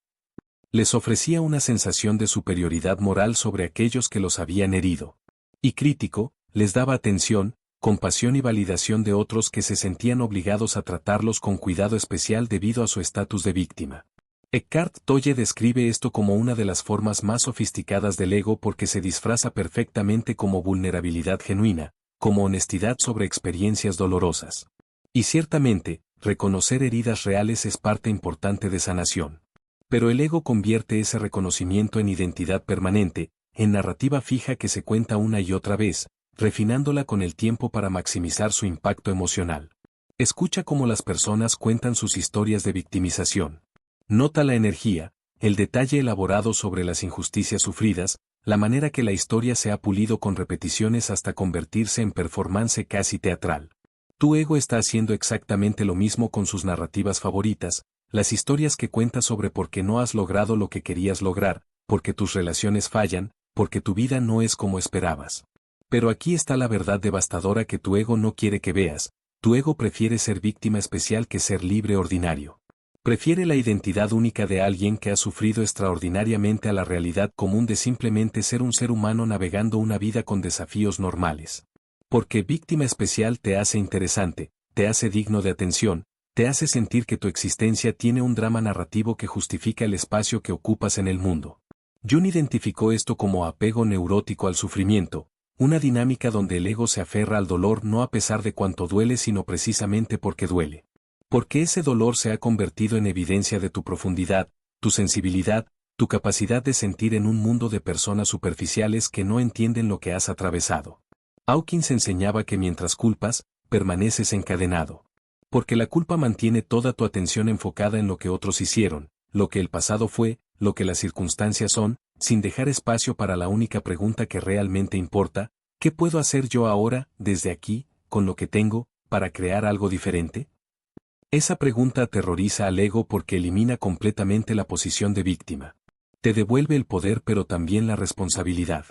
Les ofrecía una sensación de superioridad moral sobre aquellos que los habían herido. Y crítico, les daba atención, compasión y validación de otros que se sentían obligados a tratarlos con cuidado especial debido a su estatus de víctima. Eckhart Tolle describe esto como una de las formas más sofisticadas del ego porque se disfraza perfectamente como vulnerabilidad genuina, como honestidad sobre experiencias dolorosas. Y ciertamente, reconocer heridas reales es parte importante de sanación. Pero el ego convierte ese reconocimiento en identidad permanente, en narrativa fija que se cuenta una y otra vez, refinándola con el tiempo para maximizar su impacto emocional. Escucha cómo las personas cuentan sus historias de victimización. Nota la energía, el detalle elaborado sobre las injusticias sufridas, la manera que la historia se ha pulido con repeticiones hasta convertirse en performance casi teatral. Tu ego está haciendo exactamente lo mismo con sus narrativas favoritas, las historias que cuentas sobre por qué no has logrado lo que querías lograr, porque tus relaciones fallan, porque tu vida no es como esperabas. Pero aquí está la verdad devastadora que tu ego no quiere que veas, tu ego prefiere ser víctima especial que ser libre ordinario. Prefiere la identidad única de alguien que ha sufrido extraordinariamente a la realidad común de simplemente ser un ser humano navegando una vida con desafíos normales. Porque víctima especial te hace interesante, te hace digno de atención, te hace sentir que tu existencia tiene un drama narrativo que justifica el espacio que ocupas en el mundo. Jung identificó esto como apego neurótico al sufrimiento, una dinámica donde el ego se aferra al dolor no a pesar de cuánto duele sino precisamente porque duele. Porque ese dolor se ha convertido en evidencia de tu profundidad, tu sensibilidad, tu capacidad de sentir en un mundo de personas superficiales que no entienden lo que has atravesado. Hawkins enseñaba que mientras culpas, permaneces encadenado. Porque la culpa mantiene toda tu atención enfocada en lo que otros hicieron, lo que el pasado fue, lo que las circunstancias son, sin dejar espacio para la única pregunta que realmente importa: ¿qué puedo hacer yo ahora, desde aquí, con lo que tengo, para crear algo diferente? Esa pregunta aterroriza al ego porque elimina completamente la posición de víctima. Te devuelve el poder pero también la responsabilidad.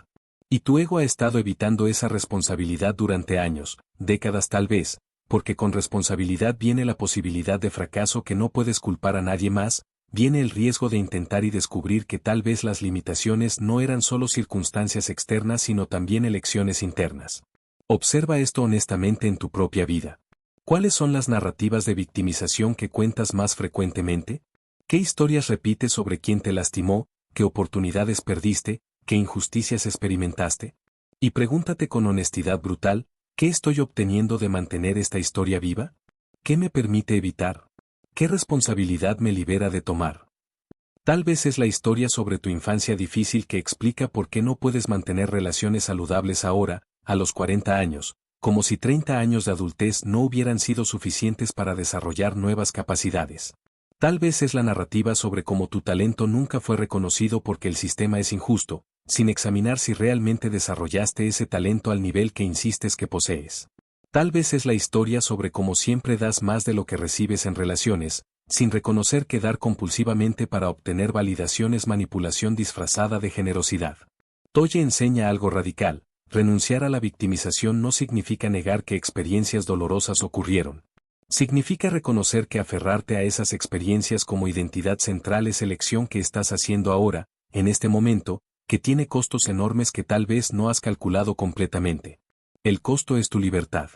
Y tu ego ha estado evitando esa responsabilidad durante años, décadas tal vez, porque con responsabilidad viene la posibilidad de fracaso que no puedes culpar a nadie más, viene el riesgo de intentar y descubrir que tal vez las limitaciones no eran solo circunstancias externas sino también elecciones internas. Observa esto honestamente en tu propia vida. ¿Cuáles son las narrativas de victimización que cuentas más frecuentemente? ¿Qué historias repites sobre quién te lastimó, qué oportunidades perdiste, qué injusticias experimentaste? Y pregúntate con honestidad brutal, ¿qué estoy obteniendo de mantener esta historia viva? ¿Qué me permite evitar? ¿Qué responsabilidad me libera de tomar? Tal vez es la historia sobre tu infancia difícil que explica por qué no puedes mantener relaciones saludables ahora, a los 40 años, como si 30 años de adultez no hubieran sido suficientes para desarrollar nuevas capacidades. Tal vez es la narrativa sobre cómo tu talento nunca fue reconocido porque el sistema es injusto, sin examinar si realmente desarrollaste ese talento al nivel que insistes que posees. Tal vez es la historia sobre cómo siempre das más de lo que recibes en relaciones, sin reconocer que dar compulsivamente para obtener validación es manipulación disfrazada de generosidad. Tolle enseña algo radical: renunciar a la victimización no significa negar que experiencias dolorosas ocurrieron. Significa reconocer que aferrarte a esas experiencias como identidad central es elección que estás haciendo ahora, en este momento, que tiene costos enormes que tal vez no has calculado completamente. El costo es tu libertad.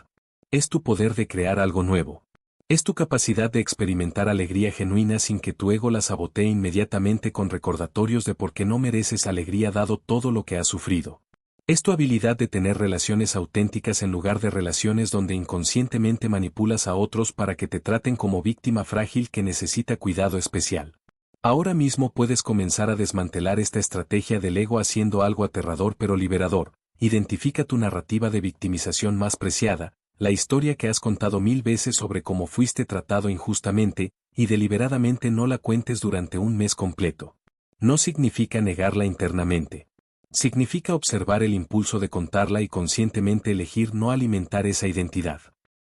Es tu poder de crear algo nuevo. Es tu capacidad de experimentar alegría genuina sin que tu ego la sabotee inmediatamente con recordatorios de por qué no mereces alegría dado todo lo que has sufrido. Es tu habilidad de tener relaciones auténticas en lugar de relaciones donde inconscientemente manipulas a otros para que te traten como víctima frágil que necesita cuidado especial. Ahora mismo puedes comenzar a desmantelar esta estrategia del ego haciendo algo aterrador pero liberador. Identifica tu narrativa de victimización más preciada, la historia que has contado 1000 veces sobre cómo fuiste tratado injustamente, y deliberadamente no la cuentes durante un mes completo. No significa negarla internamente. Significa observar el impulso de contarla y conscientemente elegir no alimentar esa identidad.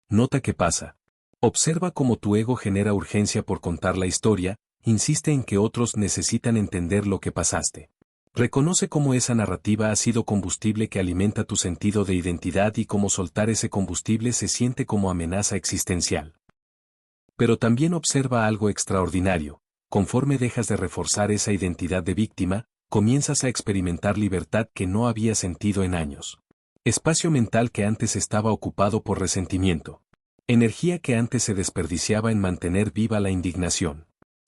Nota qué pasa. Observa cómo tu ego genera urgencia por contar la historia, insiste en que otros necesitan entender lo que pasaste. Reconoce cómo esa narrativa ha sido combustible que alimenta tu sentido de identidad y cómo soltar ese combustible se siente como amenaza existencial. Pero también observa algo extraordinario: conforme dejas de reforzar esa identidad de víctima, comienzas a experimentar libertad que no habías sentido en años. Espacio mental que antes estaba ocupado por resentimiento. Energía que antes se desperdiciaba en mantener viva la indignación.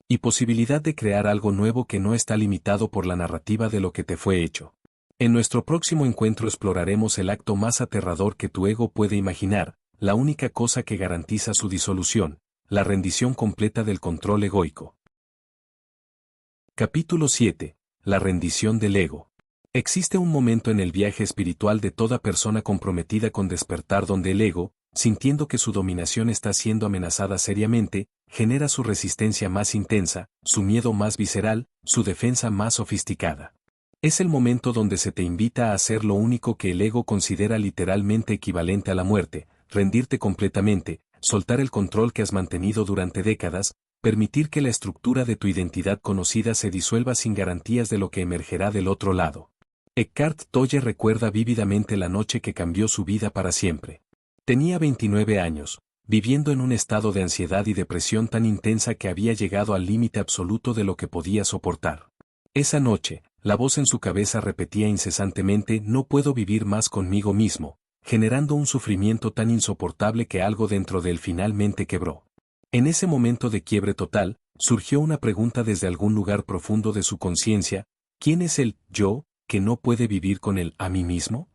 Y posibilidad de crear algo nuevo que no está limitado por la narrativa de lo que te fue hecho. En nuestro próximo encuentro exploraremos el acto más aterrador que tu ego puede imaginar, la única cosa que garantiza su disolución, la rendición completa del control egoico. Capítulo 7. La rendición del ego. Existe un momento en el viaje espiritual de toda persona comprometida con despertar donde el ego, sintiendo que su dominación está siendo amenazada seriamente, genera su resistencia más intensa, su miedo más visceral, su defensa más sofisticada. Es el momento donde se te invita a hacer lo único que el ego considera literalmente equivalente a la muerte, rendirte completamente, soltar el control que has mantenido durante décadas, permitir que la estructura de tu identidad conocida se disuelva sin garantías de lo que emergerá del otro lado. Eckhart Tolle recuerda vívidamente la noche que cambió su vida para siempre. Tenía 29 años, viviendo en un estado de ansiedad y depresión tan intensa que había llegado al límite absoluto de lo que podía soportar. Esa noche, la voz en su cabeza repetía incesantemente: no puedo vivir más conmigo mismo, generando un sufrimiento tan insoportable que algo dentro de él finalmente quebró. En ese momento de quiebre total, surgió una pregunta desde algún lugar profundo de su conciencia: ¿quién es el yo que no puede vivir con el a mí mismo?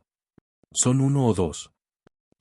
¿Son uno o dos?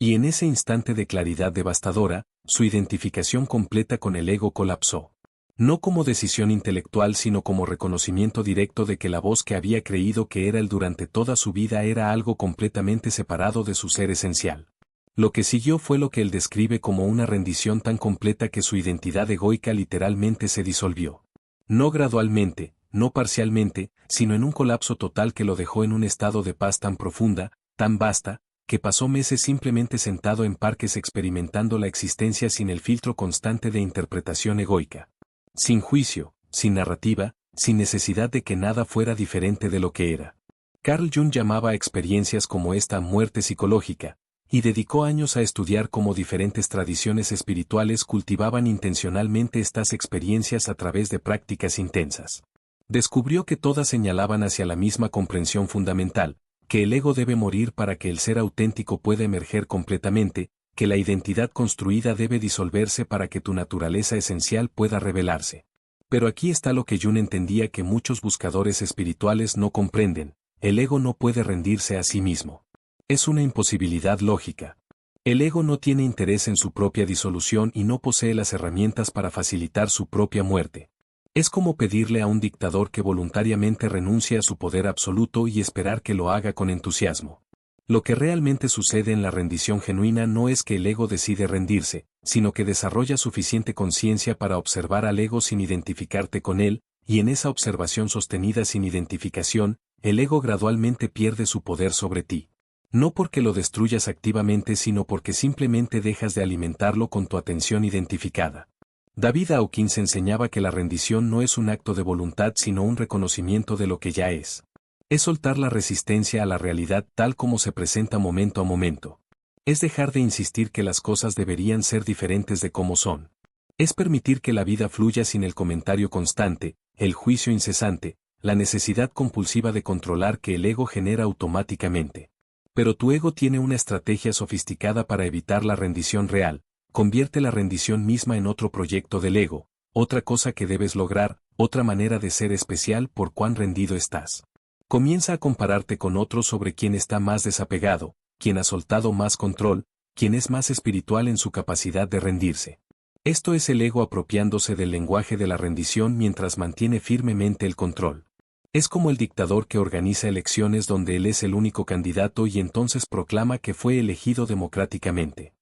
Y en ese instante de claridad devastadora, su identificación completa con el ego colapsó. No como decisión intelectual sino como reconocimiento directo de que la voz que había creído que era él durante toda su vida era algo completamente separado de su ser esencial. Lo que siguió fue lo que él describe como una rendición tan completa que su identidad egoica literalmente se disolvió. No gradualmente, no parcialmente, sino en un colapso total que lo dejó en un estado de paz tan profunda, tan vasta, que pasó meses simplemente sentado en parques experimentando la existencia sin el filtro constante de interpretación egoica. Sin juicio, sin narrativa, sin necesidad de que nada fuera diferente de lo que era. Carl Jung llamaba a experiencias como esta muerte psicológica, y dedicó años a estudiar cómo diferentes tradiciones espirituales cultivaban intencionalmente estas experiencias a través de prácticas intensas. Descubrió que todas señalaban hacia la misma comprensión fundamental, que el ego debe morir para que el ser auténtico pueda emerger completamente, que la identidad construida debe disolverse para que tu naturaleza esencial pueda revelarse. Pero aquí está lo que Jung entendía que muchos buscadores espirituales no comprenden: el ego no puede rendirse a sí mismo. Es una imposibilidad lógica. El ego no tiene interés en su propia disolución y no posee las herramientas para facilitar su propia muerte. Es como pedirle a un dictador que voluntariamente renuncie a su poder absoluto y esperar que lo haga con entusiasmo. Lo que realmente sucede en la rendición genuina no es que el ego decide rendirse, sino que desarrolla suficiente conciencia para observar al ego sin identificarte con él, y en esa observación sostenida sin identificación, el ego gradualmente pierde su poder sobre ti. No porque lo destruyas activamente sino porque simplemente dejas de alimentarlo con tu atención identificada. David Hawkins enseñaba que la rendición no es un acto de voluntad sino un reconocimiento de lo que ya es. Es soltar la resistencia a la realidad tal como se presenta momento a momento. Es dejar de insistir que las cosas deberían ser diferentes de como son. Es permitir que la vida fluya sin el comentario constante, el juicio incesante, la necesidad compulsiva de controlar que el ego genera automáticamente. Pero tu ego tiene una estrategia sofisticada para evitar la rendición real. Convierte la rendición misma en otro proyecto del ego, otra cosa que debes lograr, otra manera de ser especial por cuán rendido estás. Comienza a compararte con otro sobre quién está más desapegado, quién ha soltado más control, quién es más espiritual en su capacidad de rendirse. Esto es el ego apropiándose del lenguaje de la rendición mientras mantiene firmemente el control. Es como el dictador que organiza elecciones donde él es el único candidato y entonces proclama que fue elegido democráticamente.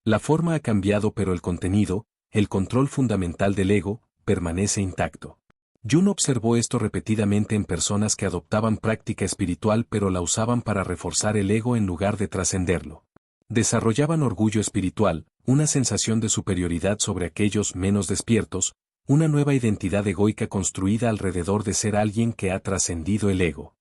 La forma ha cambiado pero el contenido, el control fundamental del ego, permanece intacto. Jung observó esto repetidamente en personas que adoptaban práctica espiritual pero la usaban para reforzar el ego en lugar de trascenderlo. Desarrollaban orgullo espiritual, una sensación de superioridad sobre aquellos menos despiertos, una nueva identidad egoica construida alrededor de ser alguien que ha trascendido el ego.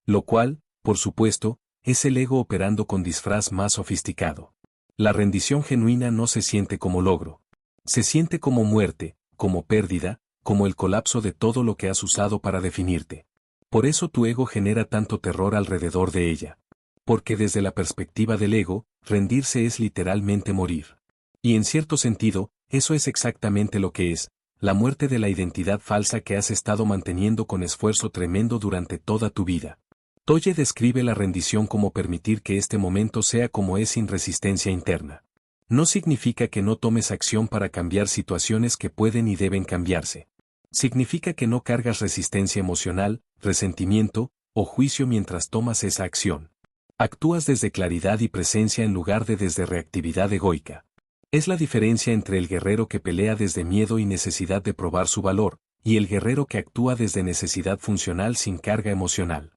Lo cual, por supuesto, es el ego operando con disfraz más sofisticado. La rendición genuina no se siente como logro. Se siente como muerte, como pérdida, como el colapso de todo lo que has usado para definirte. Por eso tu ego genera tanto terror alrededor de ella. Porque desde la perspectiva del ego, rendirse es literalmente morir. Y en cierto sentido, eso es exactamente lo que es, la muerte de la identidad falsa que has estado manteniendo con esfuerzo tremendo durante toda tu vida. Tolle describe la rendición como permitir que este momento sea como es sin resistencia interna. No significa que no tomes acción para cambiar situaciones que pueden y deben cambiarse. Significa que no cargas resistencia emocional, resentimiento o juicio mientras tomas esa acción. Actúas desde claridad y presencia en lugar de desde reactividad egoica. Es la diferencia entre el guerrero que pelea desde miedo y necesidad de probar su valor, y el guerrero que actúa desde necesidad funcional sin carga emocional.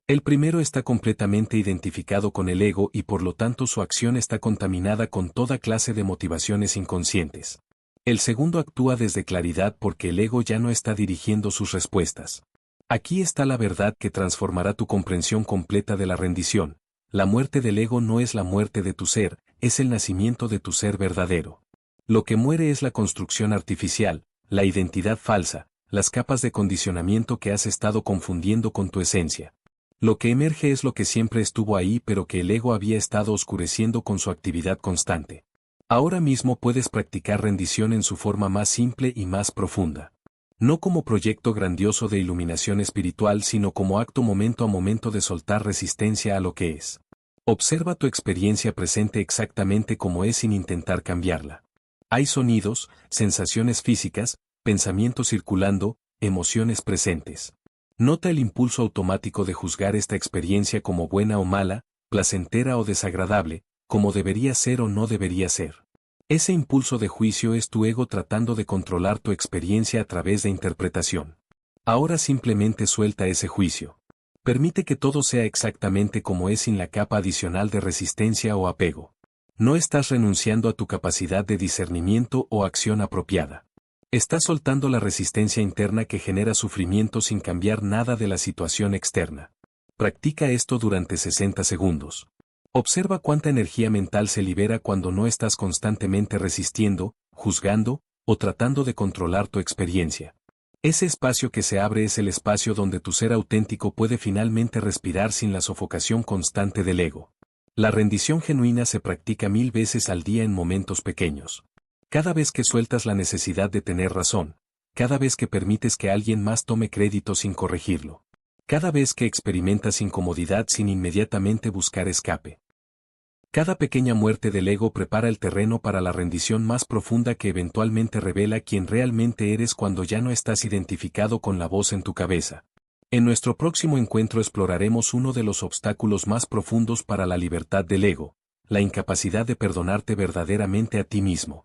El primero está completamente identificado con el ego y por lo tanto su acción está contaminada con toda clase de motivaciones inconscientes. El segundo actúa desde claridad porque el ego ya no está dirigiendo sus respuestas. Aquí está la verdad que transformará tu comprensión completa de la rendición. La muerte del ego no es la muerte de tu ser, es el nacimiento de tu ser verdadero. Lo que muere es la construcción artificial, la identidad falsa, las capas de condicionamiento que has estado confundiendo con tu esencia. Lo que emerge es lo que siempre estuvo ahí pero que el ego había estado oscureciendo con su actividad constante. Ahora mismo puedes practicar rendición en su forma más simple y más profunda. No como proyecto grandioso de iluminación espiritual sino como acto momento a momento de soltar resistencia a lo que es. Observa tu experiencia presente exactamente como es sin intentar cambiarla. Hay sonidos, sensaciones físicas, pensamientos circulando, emociones presentes. Nota el impulso automático de juzgar esta experiencia como buena o mala, placentera o desagradable, como debería ser o no debería ser. Ese impulso de juicio es tu ego tratando de controlar tu experiencia a través de interpretación. Ahora simplemente suelta ese juicio. Permite que todo sea exactamente como es sin la capa adicional de resistencia o apego. No estás renunciando a tu capacidad de discernimiento o acción apropiada. Estás soltando la resistencia interna que genera sufrimiento sin cambiar nada de la situación externa. Practica esto durante 60 segundos. Observa cuánta energía mental se libera cuando no estás constantemente resistiendo, juzgando, o tratando de controlar tu experiencia. Ese espacio que se abre es el espacio donde tu ser auténtico puede finalmente respirar sin la sofocación constante del ego. La rendición genuina se practica 1000 veces al día en momentos pequeños. Cada vez que sueltas la necesidad de tener razón, cada vez que permites que alguien más tome crédito sin corregirlo, cada vez que experimentas incomodidad sin inmediatamente buscar escape. Cada pequeña muerte del ego prepara el terreno para la rendición más profunda que eventualmente revela quién realmente eres cuando ya no estás identificado con la voz en tu cabeza. En nuestro próximo encuentro exploraremos uno de los obstáculos más profundos para la libertad del ego, la incapacidad de perdonarte verdaderamente a ti mismo.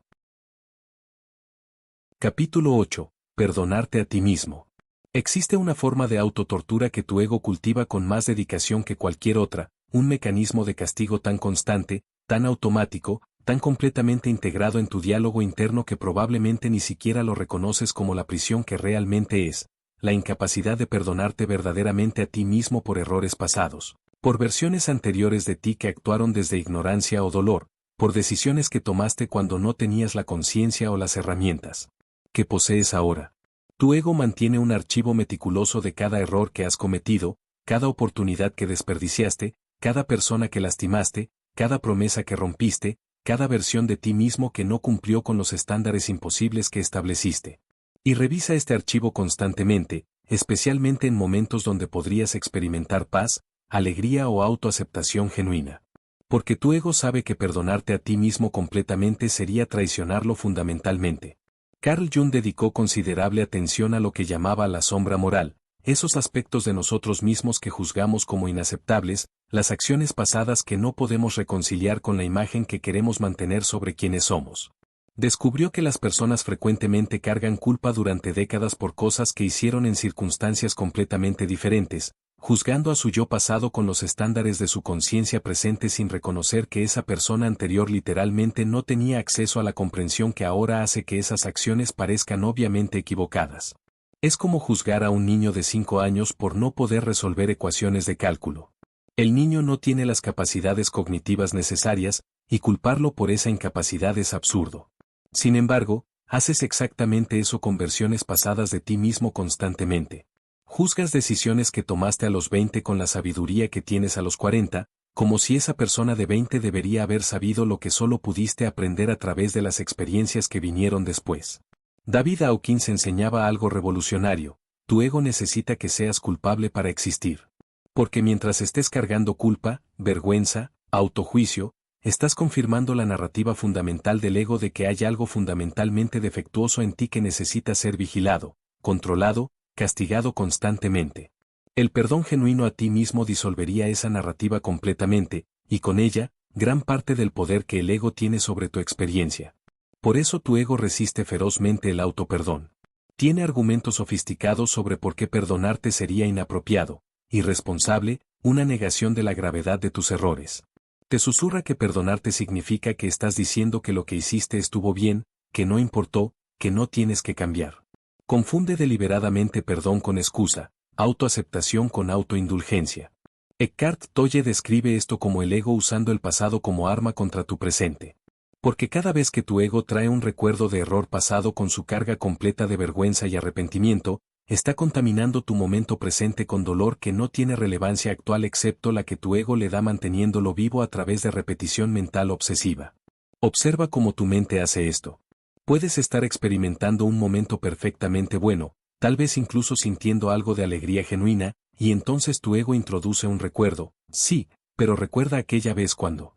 Capítulo 8. Perdonarte a ti mismo. Existe una forma de autotortura que tu ego cultiva con más dedicación que cualquier otra, un mecanismo de castigo tan constante, tan automático, tan completamente integrado en tu diálogo interno que probablemente ni siquiera lo reconoces como la prisión que realmente es, la incapacidad de perdonarte verdaderamente a ti mismo por errores pasados, por versiones anteriores de ti que actuaron desde ignorancia o dolor, por decisiones que tomaste cuando no tenías la conciencia o las herramientas que posees ahora. Tu ego mantiene un archivo meticuloso de cada error que has cometido, cada oportunidad que desperdiciaste, cada persona que lastimaste, cada promesa que rompiste, cada versión de ti mismo que no cumplió con los estándares imposibles que estableciste. Y revisa este archivo constantemente, especialmente en momentos donde podrías experimentar paz, alegría o autoaceptación genuina. Porque tu ego sabe que perdonarte a ti mismo completamente sería traicionarlo fundamentalmente. Carl Jung dedicó considerable atención a lo que llamaba la sombra moral, esos aspectos de nosotros mismos que juzgamos como inaceptables, las acciones pasadas que no podemos reconciliar con la imagen que queremos mantener sobre quienes somos. Descubrió que las personas frecuentemente cargan culpa durante décadas por cosas que hicieron en circunstancias completamente diferentes, juzgando a su yo pasado con los estándares de su conciencia presente sin reconocer que esa persona anterior literalmente no tenía acceso a la comprensión que ahora hace que esas acciones parezcan obviamente equivocadas. Es como juzgar a un niño de 5 años por no poder resolver ecuaciones de cálculo. El niño no tiene las capacidades cognitivas necesarias, y culparlo por esa incapacidad es absurdo. Sin embargo, haces exactamente eso con versiones pasadas de ti mismo constantemente. Juzgas decisiones que tomaste a los 20 con la sabiduría que tienes a los 40, como si esa persona de 20 debería haber sabido lo que solo pudiste aprender a través de las experiencias que vinieron después. David Hawkins enseñaba algo revolucionario: tu ego necesita que seas culpable para existir. Porque mientras estés cargando culpa, vergüenza, autojuicio, estás confirmando la narrativa fundamental del ego de que hay algo fundamentalmente defectuoso en ti que necesita ser vigilado, controlado, castigado constantemente. El perdón genuino a ti mismo disolvería esa narrativa completamente, y con ella, gran parte del poder que el ego tiene sobre tu experiencia. Por eso tu ego resiste ferozmente el autoperdón. Tiene argumentos sofisticados sobre por qué perdonarte sería inapropiado, irresponsable, una negación de la gravedad de tus errores. Te susurra que perdonarte significa que estás diciendo que lo que hiciste estuvo bien, que no importó, que no tienes que cambiar. Confunde deliberadamente perdón con excusa, autoaceptación con autoindulgencia. Eckhart Tolle describe esto como el ego usando el pasado como arma contra tu presente. Porque cada vez que tu ego trae un recuerdo de error pasado con su carga completa de vergüenza y arrepentimiento, está contaminando tu momento presente con dolor que no tiene relevancia actual excepto la que tu ego le da manteniéndolo vivo a través de repetición mental obsesiva. Observa cómo tu mente hace esto. Puedes estar experimentando un momento perfectamente bueno, tal vez incluso sintiendo algo de alegría genuina, y entonces tu ego introduce un recuerdo: sí, pero recuerda aquella vez cuando.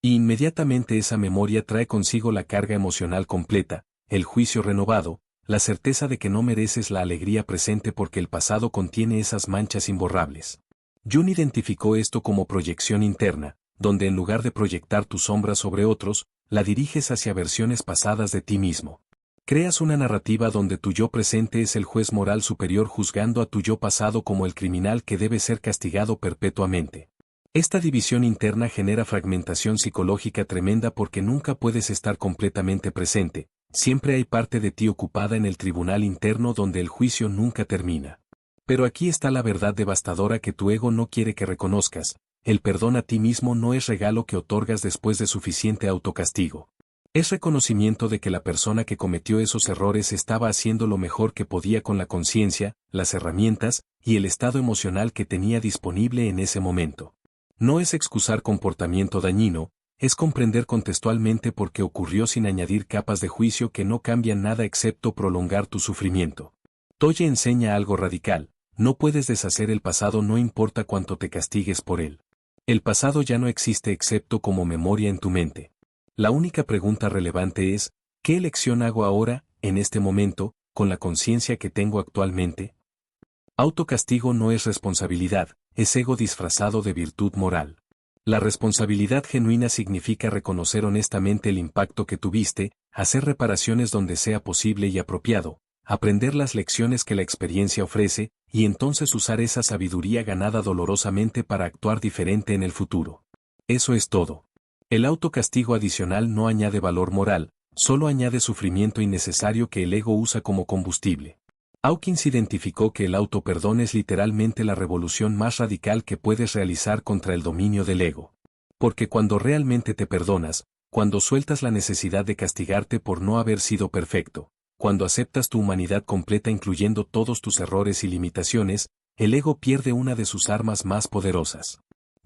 Y inmediatamente esa memoria trae consigo la carga emocional completa, el juicio renovado, la certeza de que no mereces la alegría presente porque el pasado contiene esas manchas imborrables. Jung identificó esto como proyección interna, donde en lugar de proyectar tu sombra sobre otros, la diriges hacia versiones pasadas de ti mismo. Creas una narrativa donde tu yo presente es el juez moral superior juzgando a tu yo pasado como el criminal que debe ser castigado perpetuamente. Esta división interna genera fragmentación psicológica tremenda porque nunca puedes estar completamente presente, siempre hay parte de ti ocupada en el tribunal interno donde el juicio nunca termina. Pero aquí está la verdad devastadora que tu ego no quiere que reconozcas: el perdón a ti mismo no es regalo que otorgas después de suficiente autocastigo. Es reconocimiento de que la persona que cometió esos errores estaba haciendo lo mejor que podía con la conciencia, las herramientas, y el estado emocional que tenía disponible en ese momento. No es excusar comportamiento dañino, es comprender contextualmente por qué ocurrió sin añadir capas de juicio que no cambian nada excepto prolongar tu sufrimiento. Tolle enseña algo radical: no puedes deshacer el pasado no importa cuánto te castigues por él. El pasado ya no existe excepto como memoria en tu mente. La única pregunta relevante es: ¿qué elección hago ahora, en este momento, con la conciencia que tengo actualmente? Autocastigo no es responsabilidad, es ego disfrazado de virtud moral. La responsabilidad genuina significa reconocer honestamente el impacto que tuviste, hacer reparaciones donde sea posible y apropiado, aprender las lecciones que la experiencia ofrece, y entonces usar esa sabiduría ganada dolorosamente para actuar diferente en el futuro. Eso es todo. El autocastigo adicional no añade valor moral, solo añade sufrimiento innecesario que el ego usa como combustible. Hawkins identificó que el autoperdón es literalmente la revolución más radical que puedes realizar contra el dominio del ego. Porque cuando realmente te perdonas, cuando sueltas la necesidad de castigarte por no haber sido perfecto, cuando aceptas tu humanidad completa incluyendo todos tus errores y limitaciones, el ego pierde una de sus armas más poderosas.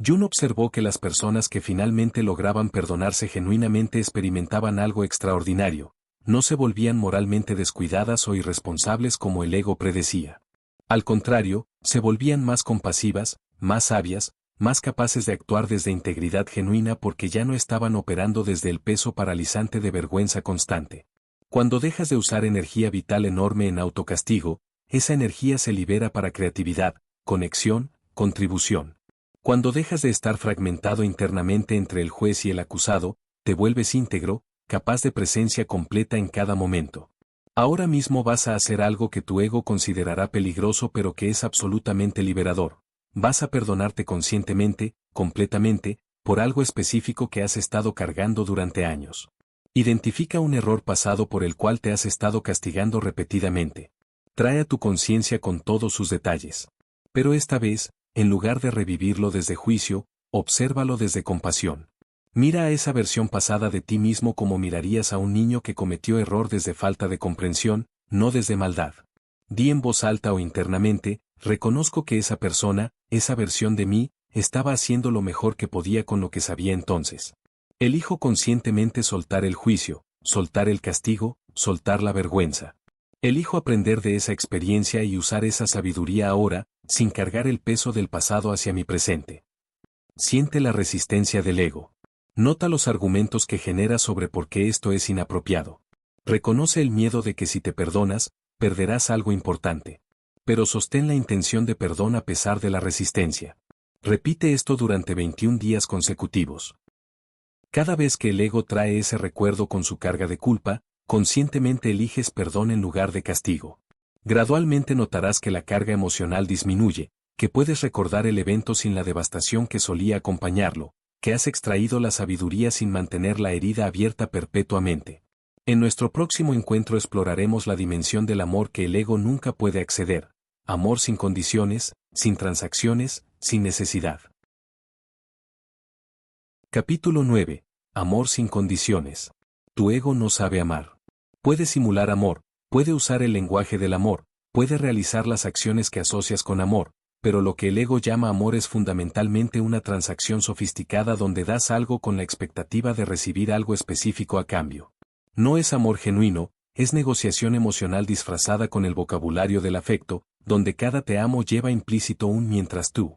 Jung observó que las personas que finalmente lograban perdonarse genuinamente experimentaban algo extraordinario: no se volvían moralmente descuidadas o irresponsables como el ego predecía. Al contrario, se volvían más compasivas, más sabias, más capaces de actuar desde integridad genuina porque ya no estaban operando desde el peso paralizante de vergüenza constante. Cuando dejas de usar energía vital enorme en autocastigo, esa energía se libera para creatividad, conexión, contribución. Cuando dejas de estar fragmentado internamente entre el juez y el acusado, te vuelves íntegro, capaz de presencia completa en cada momento. Ahora mismo vas a hacer algo que tu ego considerará peligroso pero que es absolutamente liberador. Vas a perdonarte conscientemente, completamente, por algo específico que has estado cargando durante años. Identifica un error pasado por el cual te has estado castigando repetidamente. Trae a tu conciencia con todos sus detalles. Pero esta vez, en lugar de revivirlo desde juicio, obsérvalo desde compasión. Mira a esa versión pasada de ti mismo como mirarías a un niño que cometió error desde falta de comprensión, no desde maldad. Di en voz alta o internamente: reconozco que esa persona, esa versión de mí, estaba haciendo lo mejor que podía con lo que sabía entonces. Elijo conscientemente soltar el juicio, soltar el castigo, soltar la vergüenza. Elijo aprender de esa experiencia y usar esa sabiduría ahora, sin cargar el peso del pasado hacia mi presente. Siente la resistencia del ego. Nota los argumentos que genera sobre por qué esto es inapropiado. Reconoce el miedo de que si te perdonas, perderás algo importante. Pero sostén la intención de perdón a pesar de la resistencia. Repite esto durante 21 días consecutivos. Cada vez que el ego trae ese recuerdo con su carga de culpa, conscientemente eliges perdón en lugar de castigo. Gradualmente notarás que la carga emocional disminuye, que puedes recordar el evento sin la devastación que solía acompañarlo, que has extraído la sabiduría sin mantener la herida abierta perpetuamente. En nuestro próximo encuentro exploraremos la dimensión del amor que el ego nunca puede acceder. Amor sin condiciones, sin transacciones, sin necesidad. Capítulo 9. Amor sin condiciones. Tu ego no sabe amar. Puede simular amor, puede usar el lenguaje del amor, puede realizar las acciones que asocias con amor, pero lo que el ego llama amor es fundamentalmente una transacción sofisticada donde das algo con la expectativa de recibir algo específico a cambio. No es amor genuino, es negociación emocional disfrazada con el vocabulario del afecto, donde cada te amo lleva implícito un mientras tú.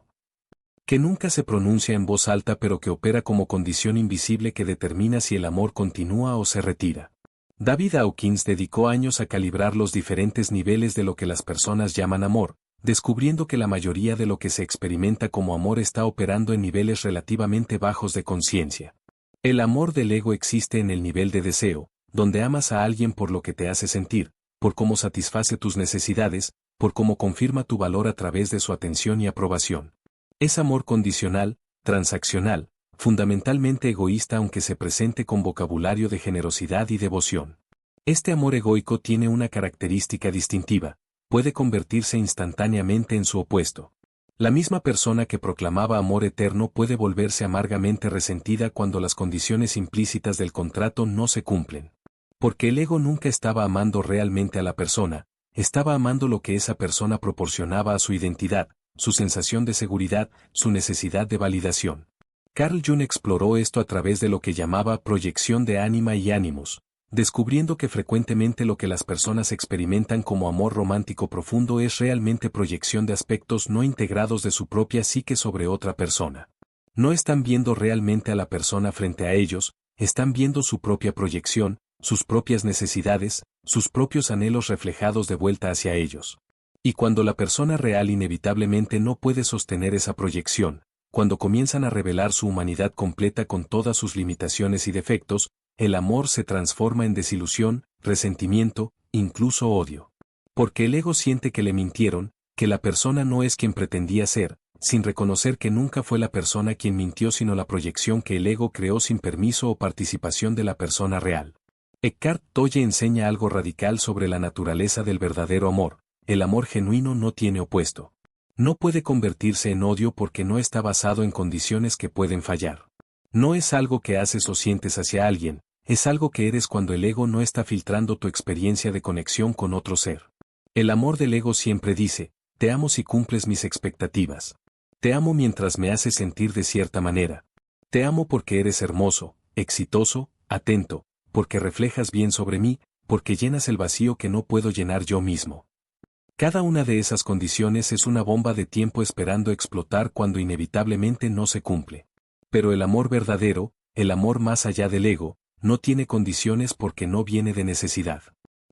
Que nunca se pronuncia en voz alta pero que opera como condición invisible que determina si el amor continúa o se retira. David Hawkins dedicó años a calibrar los diferentes niveles de lo que las personas llaman amor, descubriendo que la mayoría de lo que se experimenta como amor está operando en niveles relativamente bajos de conciencia. El amor del ego existe en el nivel de deseo, donde amas a alguien por lo que te hace sentir, por cómo satisface tus necesidades, por cómo confirma tu valor a través de su atención y aprobación. Es amor condicional, transaccional, fundamentalmente egoísta aunque se presente con vocabulario de generosidad y devoción. Este amor egoico tiene una característica distintiva, puede convertirse instantáneamente en su opuesto. La misma persona que proclamaba amor eterno puede volverse amargamente resentida cuando las condiciones implícitas del contrato no se cumplen. Porque el ego nunca estaba amando realmente a la persona, estaba amando lo que esa persona proporcionaba a su identidad, su sensación de seguridad, su necesidad de validación. Carl Jung exploró esto a través de lo que llamaba proyección de ánima y ánimos, descubriendo que frecuentemente lo que las personas experimentan como amor romántico profundo es realmente proyección de aspectos no integrados de su propia psique sobre otra persona. No están viendo realmente a la persona frente a ellos, están viendo su propia proyección, sus propias necesidades, sus propios anhelos reflejados de vuelta hacia ellos. Y cuando la persona real inevitablemente no puede sostener esa proyección, cuando comienzan a revelar su humanidad completa con todas sus limitaciones y defectos, el amor se transforma en desilusión, resentimiento, incluso odio. Porque el ego siente que le mintieron, que la persona no es quien pretendía ser, sin reconocer que nunca fue la persona quien mintió sino la proyección que el ego creó sin permiso o participación de la persona real. Eckhart Tolle enseña algo radical sobre la naturaleza del verdadero amor. El amor genuino no tiene opuesto. No puede convertirse en odio porque no está basado en condiciones que pueden fallar. No es algo que haces o sientes hacia alguien, es algo que eres cuando el ego no está filtrando tu experiencia de conexión con otro ser. El amor del ego siempre dice, te amo si cumples mis expectativas. Te amo mientras me haces sentir de cierta manera. Te amo porque eres hermoso, exitoso, atento, porque reflejas bien sobre mí, porque llenas el vacío que no puedo llenar yo mismo. Cada una de esas condiciones es una bomba de tiempo esperando explotar cuando inevitablemente no se cumple. Pero el amor verdadero, el amor más allá del ego, no tiene condiciones porque no viene de necesidad.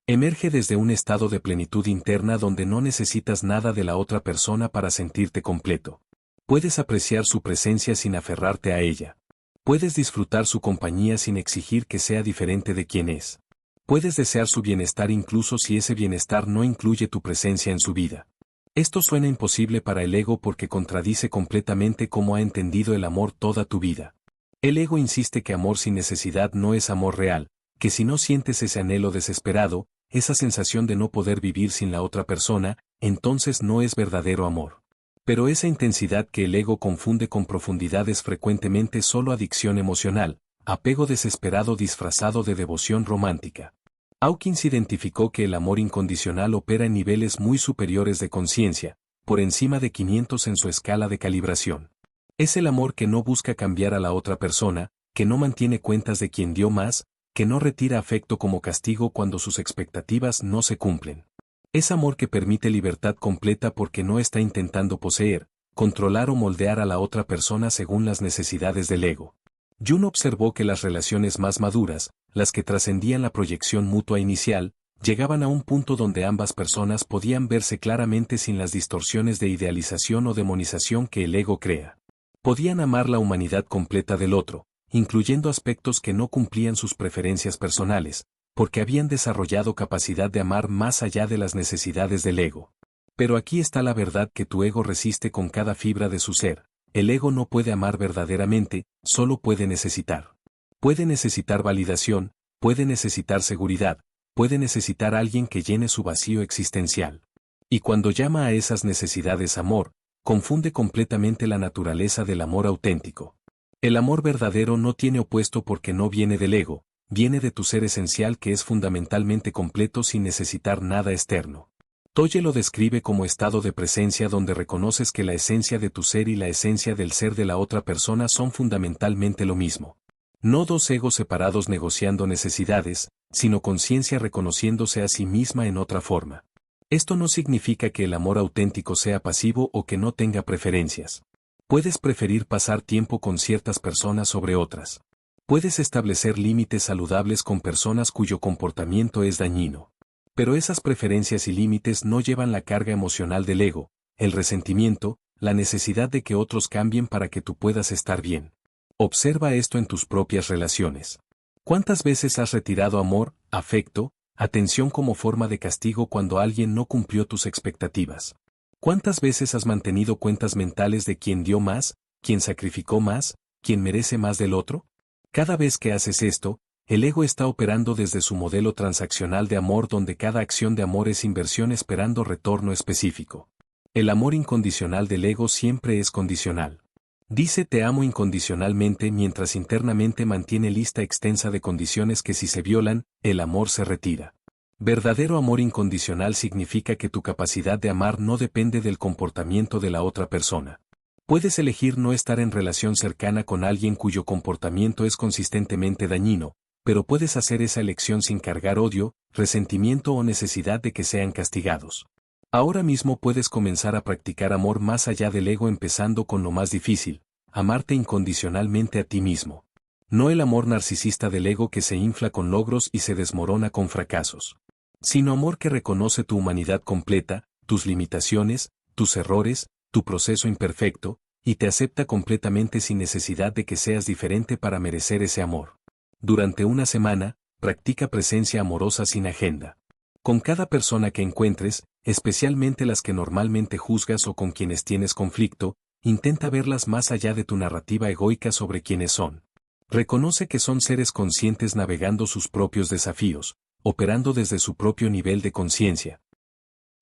Emerge desde un estado de plenitud interna donde no necesitas nada de la otra persona para sentirte completo. Puedes apreciar su presencia sin aferrarte a ella. Puedes disfrutar su compañía sin exigir que sea diferente de quien es. Puedes desear su bienestar incluso si ese bienestar no incluye tu presencia en su vida. Esto suena imposible para el ego porque contradice completamente cómo ha entendido el amor toda tu vida. El ego insiste que amor sin necesidad no es amor real, que si no sientes ese anhelo desesperado, esa sensación de no poder vivir sin la otra persona, entonces no es verdadero amor. Pero esa intensidad que el ego confunde con profundidad es frecuentemente solo adicción emocional, apego desesperado disfrazado de devoción romántica. Hawkins identificó que el amor incondicional opera en niveles muy superiores de conciencia, por encima de 500 en su escala de calibración. Es el amor que no busca cambiar a la otra persona, que no mantiene cuentas de quien dio más, que no retira afecto como castigo cuando sus expectativas no se cumplen. Es amor que permite libertad completa porque no está intentando poseer, controlar o moldear a la otra persona según las necesidades del ego. Jung observó que las relaciones más maduras, las que trascendían la proyección mutua inicial, llegaban a un punto donde ambas personas podían verse claramente sin las distorsiones de idealización o demonización que el ego crea. Podían amar la humanidad completa del otro, incluyendo aspectos que no cumplían sus preferencias personales, porque habían desarrollado capacidad de amar más allá de las necesidades del ego. Pero aquí está la verdad que tu ego resiste con cada fibra de su ser. El ego no puede amar verdaderamente, solo puede necesitar. Puede necesitar validación, puede necesitar seguridad, puede necesitar a alguien que llene su vacío existencial. Y cuando llama a esas necesidades amor, confunde completamente la naturaleza del amor auténtico. El amor verdadero no tiene opuesto porque no viene del ego, viene de tu ser esencial que es fundamentalmente completo sin necesitar nada externo. Toye lo describe como estado de presencia donde reconoces que la esencia de tu ser y la esencia del ser de la otra persona son fundamentalmente lo mismo. No dos egos separados negociando necesidades, sino conciencia reconociéndose a sí misma en otra forma. Esto no significa que el amor auténtico sea pasivo o que no tenga preferencias. Puedes preferir pasar tiempo con ciertas personas sobre otras. Puedes establecer límites saludables con personas cuyo comportamiento es dañino. Pero esas preferencias y límites no llevan la carga emocional del ego, el resentimiento, la necesidad de que otros cambien para que tú puedas estar bien. Observa esto en tus propias relaciones. ¿Cuántas veces has retirado amor, afecto, atención como forma de castigo cuando alguien no cumplió tus expectativas? ¿Cuántas veces has mantenido cuentas mentales de quién dio más, quién sacrificó más, quién merece más del otro? Cada vez que haces esto, el ego está operando desde su modelo transaccional de amor donde cada acción de amor es inversión esperando retorno específico. El amor incondicional del ego siempre es condicional. Dice te amo incondicionalmente mientras internamente mantiene lista extensa de condiciones que si se violan, el amor se retira. Verdadero amor incondicional significa que tu capacidad de amar no depende del comportamiento de la otra persona. Puedes elegir no estar en relación cercana con alguien cuyo comportamiento es consistentemente dañino, pero puedes hacer esa elección sin cargar odio, resentimiento o necesidad de que sean castigados. Ahora mismo puedes comenzar a practicar amor más allá del ego empezando con lo más difícil, amarte incondicionalmente a ti mismo. No el amor narcisista del ego que se infla con logros y se desmorona con fracasos. Sino amor que reconoce tu humanidad completa, tus limitaciones, tus errores, tu proceso imperfecto, y te acepta completamente sin necesidad de que seas diferente para merecer ese amor. Durante una semana, practica presencia amorosa sin agenda. Con cada persona que encuentres, especialmente las que normalmente juzgas o con quienes tienes conflicto, intenta verlas más allá de tu narrativa egoica sobre quiénes son. Reconoce que son seres conscientes navegando sus propios desafíos, operando desde su propio nivel de conciencia,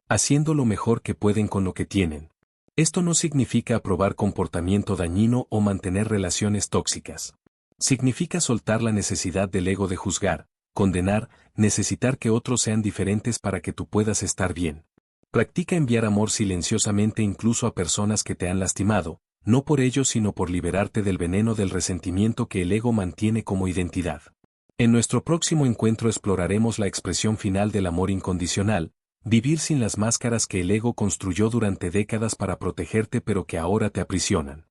haciendo lo mejor que pueden con lo que tienen. Esto no significa aprobar comportamiento dañino o mantener relaciones tóxicas. Significa soltar la necesidad del ego de juzgar, condenar, necesitar que otros sean diferentes para que tú puedas estar bien. Practica enviar amor silenciosamente incluso a personas que te han lastimado, no por ello sino por liberarte del veneno del resentimiento que el ego mantiene como identidad. En nuestro próximo encuentro exploraremos la expresión final del amor incondicional, vivir sin las máscaras que el ego construyó durante décadas para protegerte pero que ahora te aprisionan.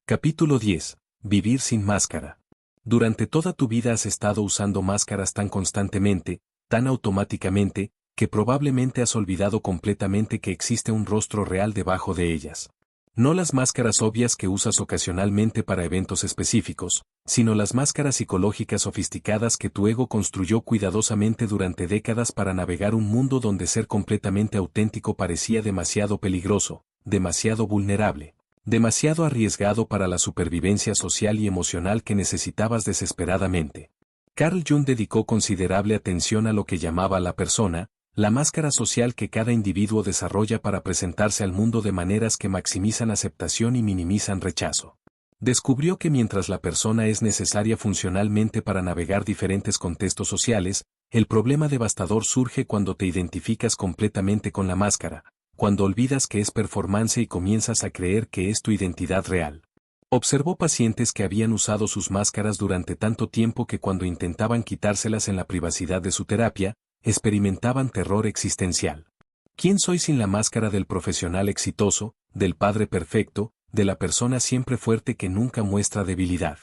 Capítulo 10. Vivir sin máscara. Durante toda tu vida has estado usando máscaras tan constantemente, tan automáticamente, que probablemente has olvidado completamente que existe un rostro real debajo de ellas. No las máscaras obvias que usas ocasionalmente para eventos específicos, sino las máscaras psicológicas sofisticadas que tu ego construyó cuidadosamente durante décadas para navegar un mundo donde ser completamente auténtico parecía demasiado peligroso, demasiado vulnerable, demasiado arriesgado para la supervivencia social y emocional que necesitabas desesperadamente. Carl Jung dedicó considerable atención a lo que llamaba la persona, la máscara social que cada individuo desarrolla para presentarse al mundo de maneras que maximizan aceptación y minimizan rechazo. Descubrió que mientras la persona es necesaria funcionalmente para navegar diferentes contextos sociales, el problema devastador surge cuando te identificas completamente con la máscara, cuando olvidas que es performance y comienzas a creer que es tu identidad real. Observó pacientes que habían usado sus máscaras durante tanto tiempo que cuando intentaban quitárselas en la privacidad de su terapia, experimentaban terror existencial. ¿Quién soy sin la máscara del profesional exitoso, del padre perfecto, de la persona siempre fuerte que nunca muestra debilidad?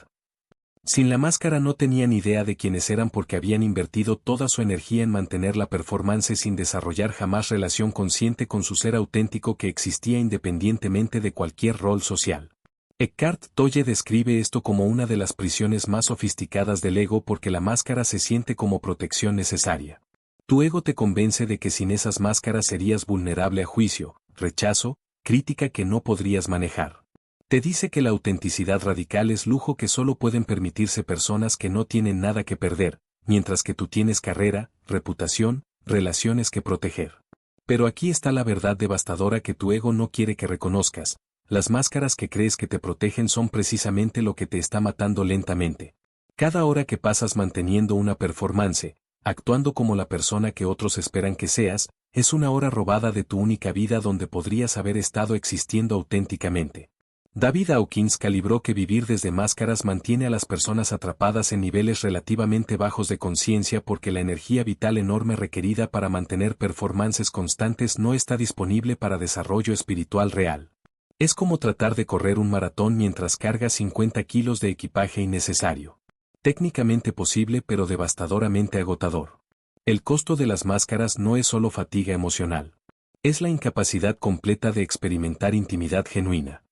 Sin la máscara no tenían idea de quiénes eran porque habían invertido toda su energía en mantener la performance sin desarrollar jamás relación consciente con su ser auténtico que existía independientemente de cualquier rol social. Eckhart Tolle describe esto como una de las prisiones más sofisticadas del ego porque la máscara se siente como protección necesaria. Tu ego te convence de que sin esas máscaras serías vulnerable a juicio, rechazo, crítica que no podrías manejar. Te dice que la autenticidad radical es lujo que solo pueden permitirse personas que no tienen nada que perder, mientras que tú tienes carrera, reputación, relaciones que proteger. Pero aquí está la verdad devastadora que tu ego no quiere que reconozcas. Las máscaras que crees que te protegen son precisamente lo que te está matando lentamente. Cada hora que pasas manteniendo una performance, actuando como la persona que otros esperan que seas, es una hora robada de tu única vida donde podrías haber estado existiendo auténticamente. David Hawkins calibró que vivir desde máscaras mantiene a las personas atrapadas en niveles relativamente bajos de conciencia porque la energía vital enorme requerida para mantener performances constantes no está disponible para desarrollo espiritual real. Es como tratar de correr un maratón mientras cargas 50 kilos de equipaje innecesario. Técnicamente posible pero devastadoramente agotador. El costo de las máscaras no es solo fatiga emocional. Es la incapacidad completa de experimentar intimidad genuina.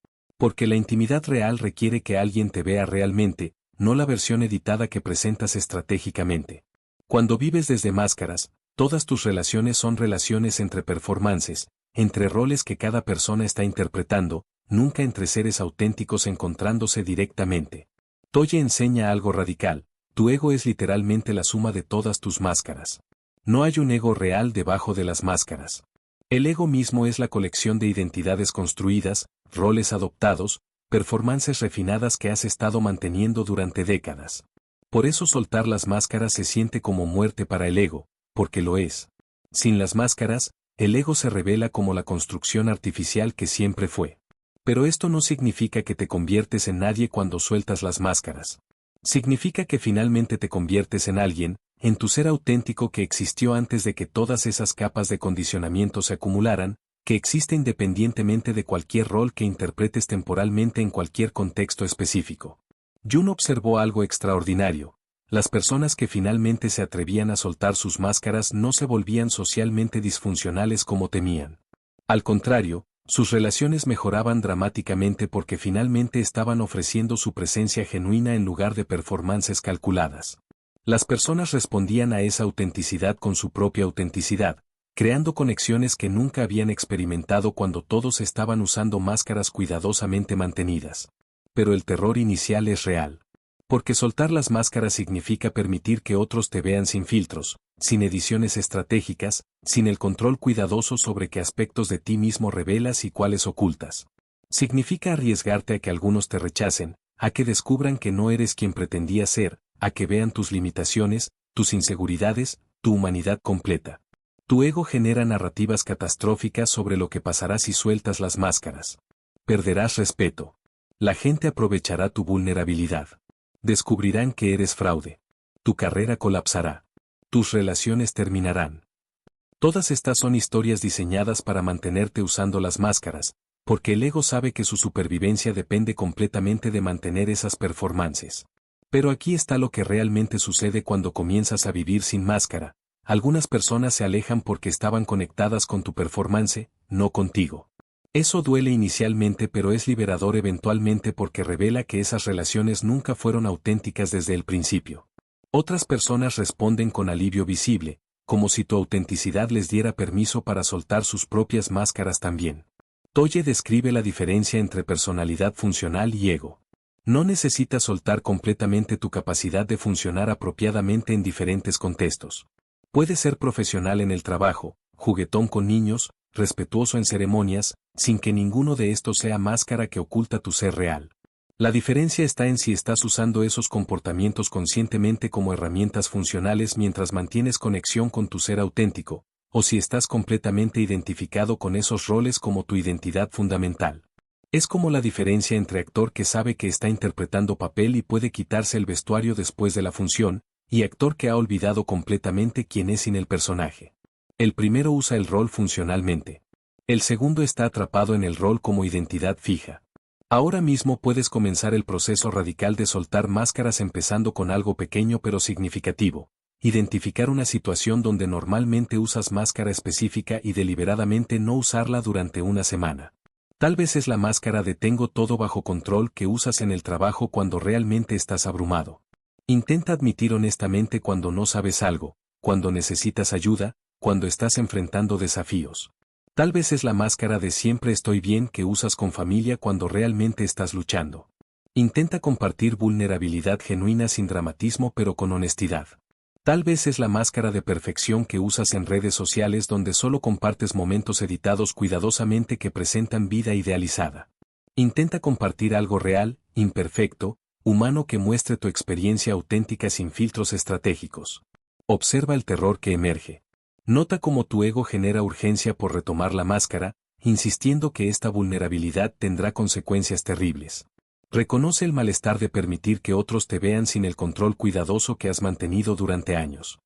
Porque la intimidad real requiere que alguien te vea realmente, no la versión editada que presentas estratégicamente. Cuando vives desde máscaras, todas tus relaciones son relaciones entre performances, entre roles que cada persona está interpretando, nunca entre seres auténticos encontrándose directamente. Tolle enseña algo radical, tu ego es literalmente la suma de todas tus máscaras. No hay un ego real debajo de las máscaras. El ego mismo es la colección de identidades construidas, roles adoptados, performances refinadas que has estado manteniendo durante décadas. Por eso soltar las máscaras se siente como muerte para el ego, porque lo es. Sin las máscaras, el ego se revela como la construcción artificial que siempre fue. Pero esto no significa que te conviertes en nadie cuando sueltas las máscaras. Significa que finalmente te conviertes en alguien, en tu ser auténtico que existió antes de que todas esas capas de condicionamiento se acumularan, que existe independientemente de cualquier rol que interpretes temporalmente en cualquier contexto específico. Jung observó algo extraordinario. Las personas que finalmente se atrevían a soltar sus máscaras no se volvían socialmente disfuncionales como temían. Al contrario, sus relaciones mejoraban dramáticamente porque finalmente estaban ofreciendo su presencia genuina en lugar de performances calculadas. Las personas respondían a esa autenticidad con su propia autenticidad, creando conexiones que nunca habían experimentado cuando todos estaban usando máscaras cuidadosamente mantenidas. Pero el terror inicial es real. Porque soltar las máscaras significa permitir que otros te vean sin filtros, sin ediciones estratégicas, sin el control cuidadoso sobre qué aspectos de ti mismo revelas y cuáles ocultas. Significa arriesgarte a que algunos te rechacen, a que descubran que no eres quien pretendías ser, a que vean tus limitaciones, tus inseguridades, tu humanidad completa. Tu ego genera narrativas catastróficas sobre lo que pasará si sueltas las máscaras. Perderás respeto. La gente aprovechará tu vulnerabilidad. Descubrirán que eres fraude. Tu carrera colapsará. Tus relaciones terminarán. Todas estas son historias diseñadas para mantenerte usando las máscaras, porque el ego sabe que su supervivencia depende completamente de mantener esas performances. Pero aquí está lo que realmente sucede cuando comienzas a vivir sin máscara. Algunas personas se alejan porque estaban conectadas con tu performance, no contigo. Eso duele inicialmente pero es liberador eventualmente porque revela que esas relaciones nunca fueron auténticas desde el principio. Otras personas responden con alivio visible, como si tu autenticidad les diera permiso para soltar sus propias máscaras también. Tolle describe la diferencia entre personalidad funcional y ego. No necesitas soltar completamente tu capacidad de funcionar apropiadamente en diferentes contextos. Puedes ser profesional en el trabajo, juguetón con niños, respetuoso en ceremonias, sin que ninguno de estos sea máscara que oculta tu ser real. La diferencia está en si estás usando esos comportamientos conscientemente como herramientas funcionales mientras mantienes conexión con tu ser auténtico, o si estás completamente identificado con esos roles como tu identidad fundamental. Es como la diferencia entre actor que sabe que está interpretando papel y puede quitarse el vestuario después de la función, y actor que ha olvidado completamente quién es sin el personaje. El primero usa el rol funcionalmente. El segundo está atrapado en el rol como identidad fija. Ahora mismo puedes comenzar el proceso radical de soltar máscaras empezando con algo pequeño pero significativo. Identificar una situación donde normalmente usas máscara específica y deliberadamente no usarla durante una semana. Tal vez es la máscara de tengo todo bajo control que usas en el trabajo cuando realmente estás abrumado. Intenta admitir honestamente cuando no sabes algo, cuando necesitas ayuda, cuando estás enfrentando desafíos. Tal vez es la máscara de siempre estoy bien que usas con familia cuando realmente estás luchando. Intenta compartir vulnerabilidad genuina sin dramatismo pero con honestidad. Tal vez es la máscara de perfección que usas en redes sociales donde solo compartes momentos editados cuidadosamente que presentan vida idealizada. Intenta compartir algo real, imperfecto, humano que muestre tu experiencia auténtica sin filtros estratégicos. Observa el terror que emerge. Nota cómo tu ego genera urgencia por retomar la máscara, insistiendo que esta vulnerabilidad tendrá consecuencias terribles. Reconoce el malestar de permitir que otros te vean sin el control cuidadoso que has mantenido durante años.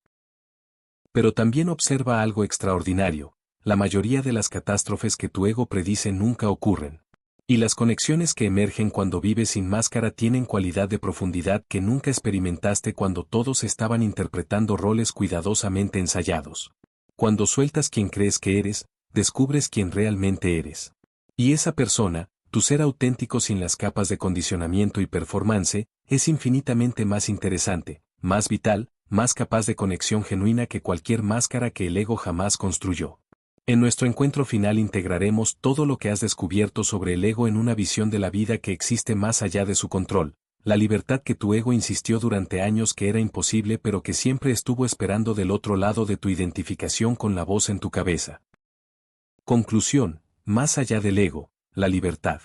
Pero también observa algo extraordinario, la mayoría de las catástrofes que tu ego predice nunca ocurren. Y las conexiones que emergen cuando vives sin máscara tienen cualidad de profundidad que nunca experimentaste cuando todos estaban interpretando roles cuidadosamente ensayados. Cuando sueltas quien crees que eres, descubres quién realmente eres. Y esa persona, tu ser auténtico sin las capas de condicionamiento y performance, es infinitamente más interesante, más vital, más capaz de conexión genuina que cualquier máscara que el ego jamás construyó. En nuestro encuentro final integraremos todo lo que has descubierto sobre el ego en una visión de la vida que existe más allá de su control, la libertad que tu ego insistió durante años que era imposible pero que siempre estuvo esperando del otro lado de tu identificación con la voz en tu cabeza. Conclusión, más allá del ego, la libertad.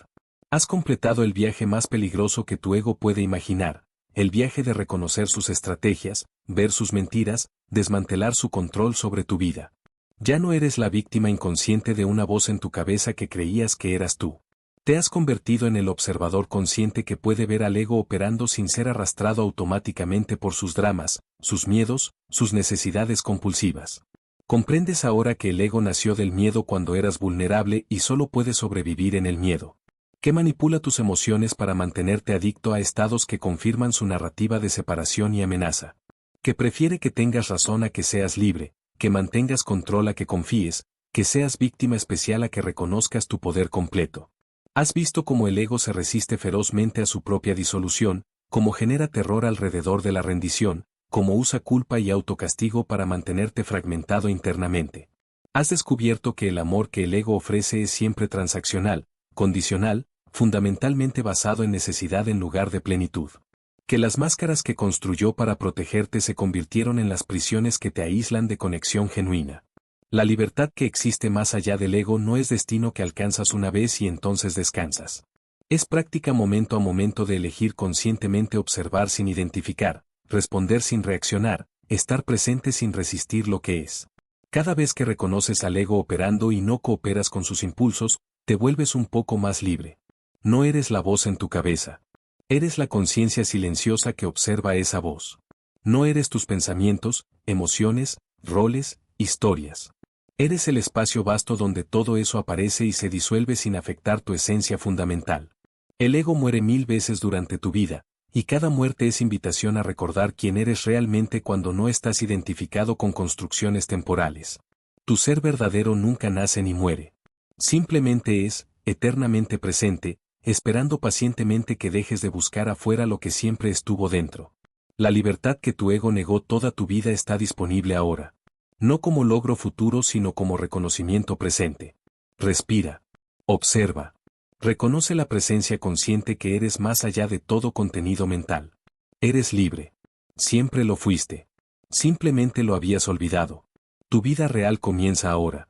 Has completado el viaje más peligroso que tu ego puede imaginar, el viaje de reconocer sus estrategias, ver sus mentiras, desmantelar su control sobre tu vida. Ya no eres la víctima inconsciente de una voz en tu cabeza que creías que eras tú. Te has convertido en el observador consciente que puede ver al ego operando sin ser arrastrado automáticamente por sus dramas, sus miedos, sus necesidades compulsivas. Comprendes ahora que el ego nació del miedo cuando eras vulnerable y solo puedes sobrevivir en el miedo. Que manipula tus emociones para mantenerte adicto a estados que confirman su narrativa de separación y amenaza. Que prefiere que tengas razón a que seas libre, que mantengas control a que confíes, que seas víctima especial a que reconozcas tu poder completo. Has visto cómo el ego se resiste ferozmente a su propia disolución, cómo genera terror alrededor de la rendición, cómo usa culpa y autocastigo para mantenerte fragmentado internamente. Has descubierto que el amor que el ego ofrece es siempre transaccional, condicional, fundamentalmente basado en necesidad en lugar de plenitud. Que las máscaras que construyó para protegerte se convirtieron en las prisiones que te aíslan de conexión genuina. La libertad que existe más allá del ego no es destino que alcanzas una vez y entonces descansas. Es práctica momento a momento de elegir conscientemente observar sin identificar, responder sin reaccionar, estar presente sin resistir lo que es. Cada vez que reconoces al ego operando y no cooperas con sus impulsos, te vuelves un poco más libre. No eres la voz en tu cabeza. Eres la conciencia silenciosa que observa esa voz. No eres tus pensamientos, emociones, roles, historias. Eres el espacio vasto donde todo eso aparece y se disuelve sin afectar tu esencia fundamental. El ego muere 1000 veces durante tu vida, y cada muerte es invitación a recordar quién eres realmente cuando no estás identificado con construcciones temporales. Tu ser verdadero nunca nace ni muere. Simplemente es, eternamente presente, esperando pacientemente que dejes de buscar afuera lo que siempre estuvo dentro. La libertad que tu ego negó toda tu vida está disponible ahora. No como logro futuro sino como reconocimiento presente. Respira. Observa. Reconoce la presencia consciente que eres más allá de todo contenido mental. Eres libre. Siempre lo fuiste. Simplemente lo habías olvidado. Tu vida real comienza ahora.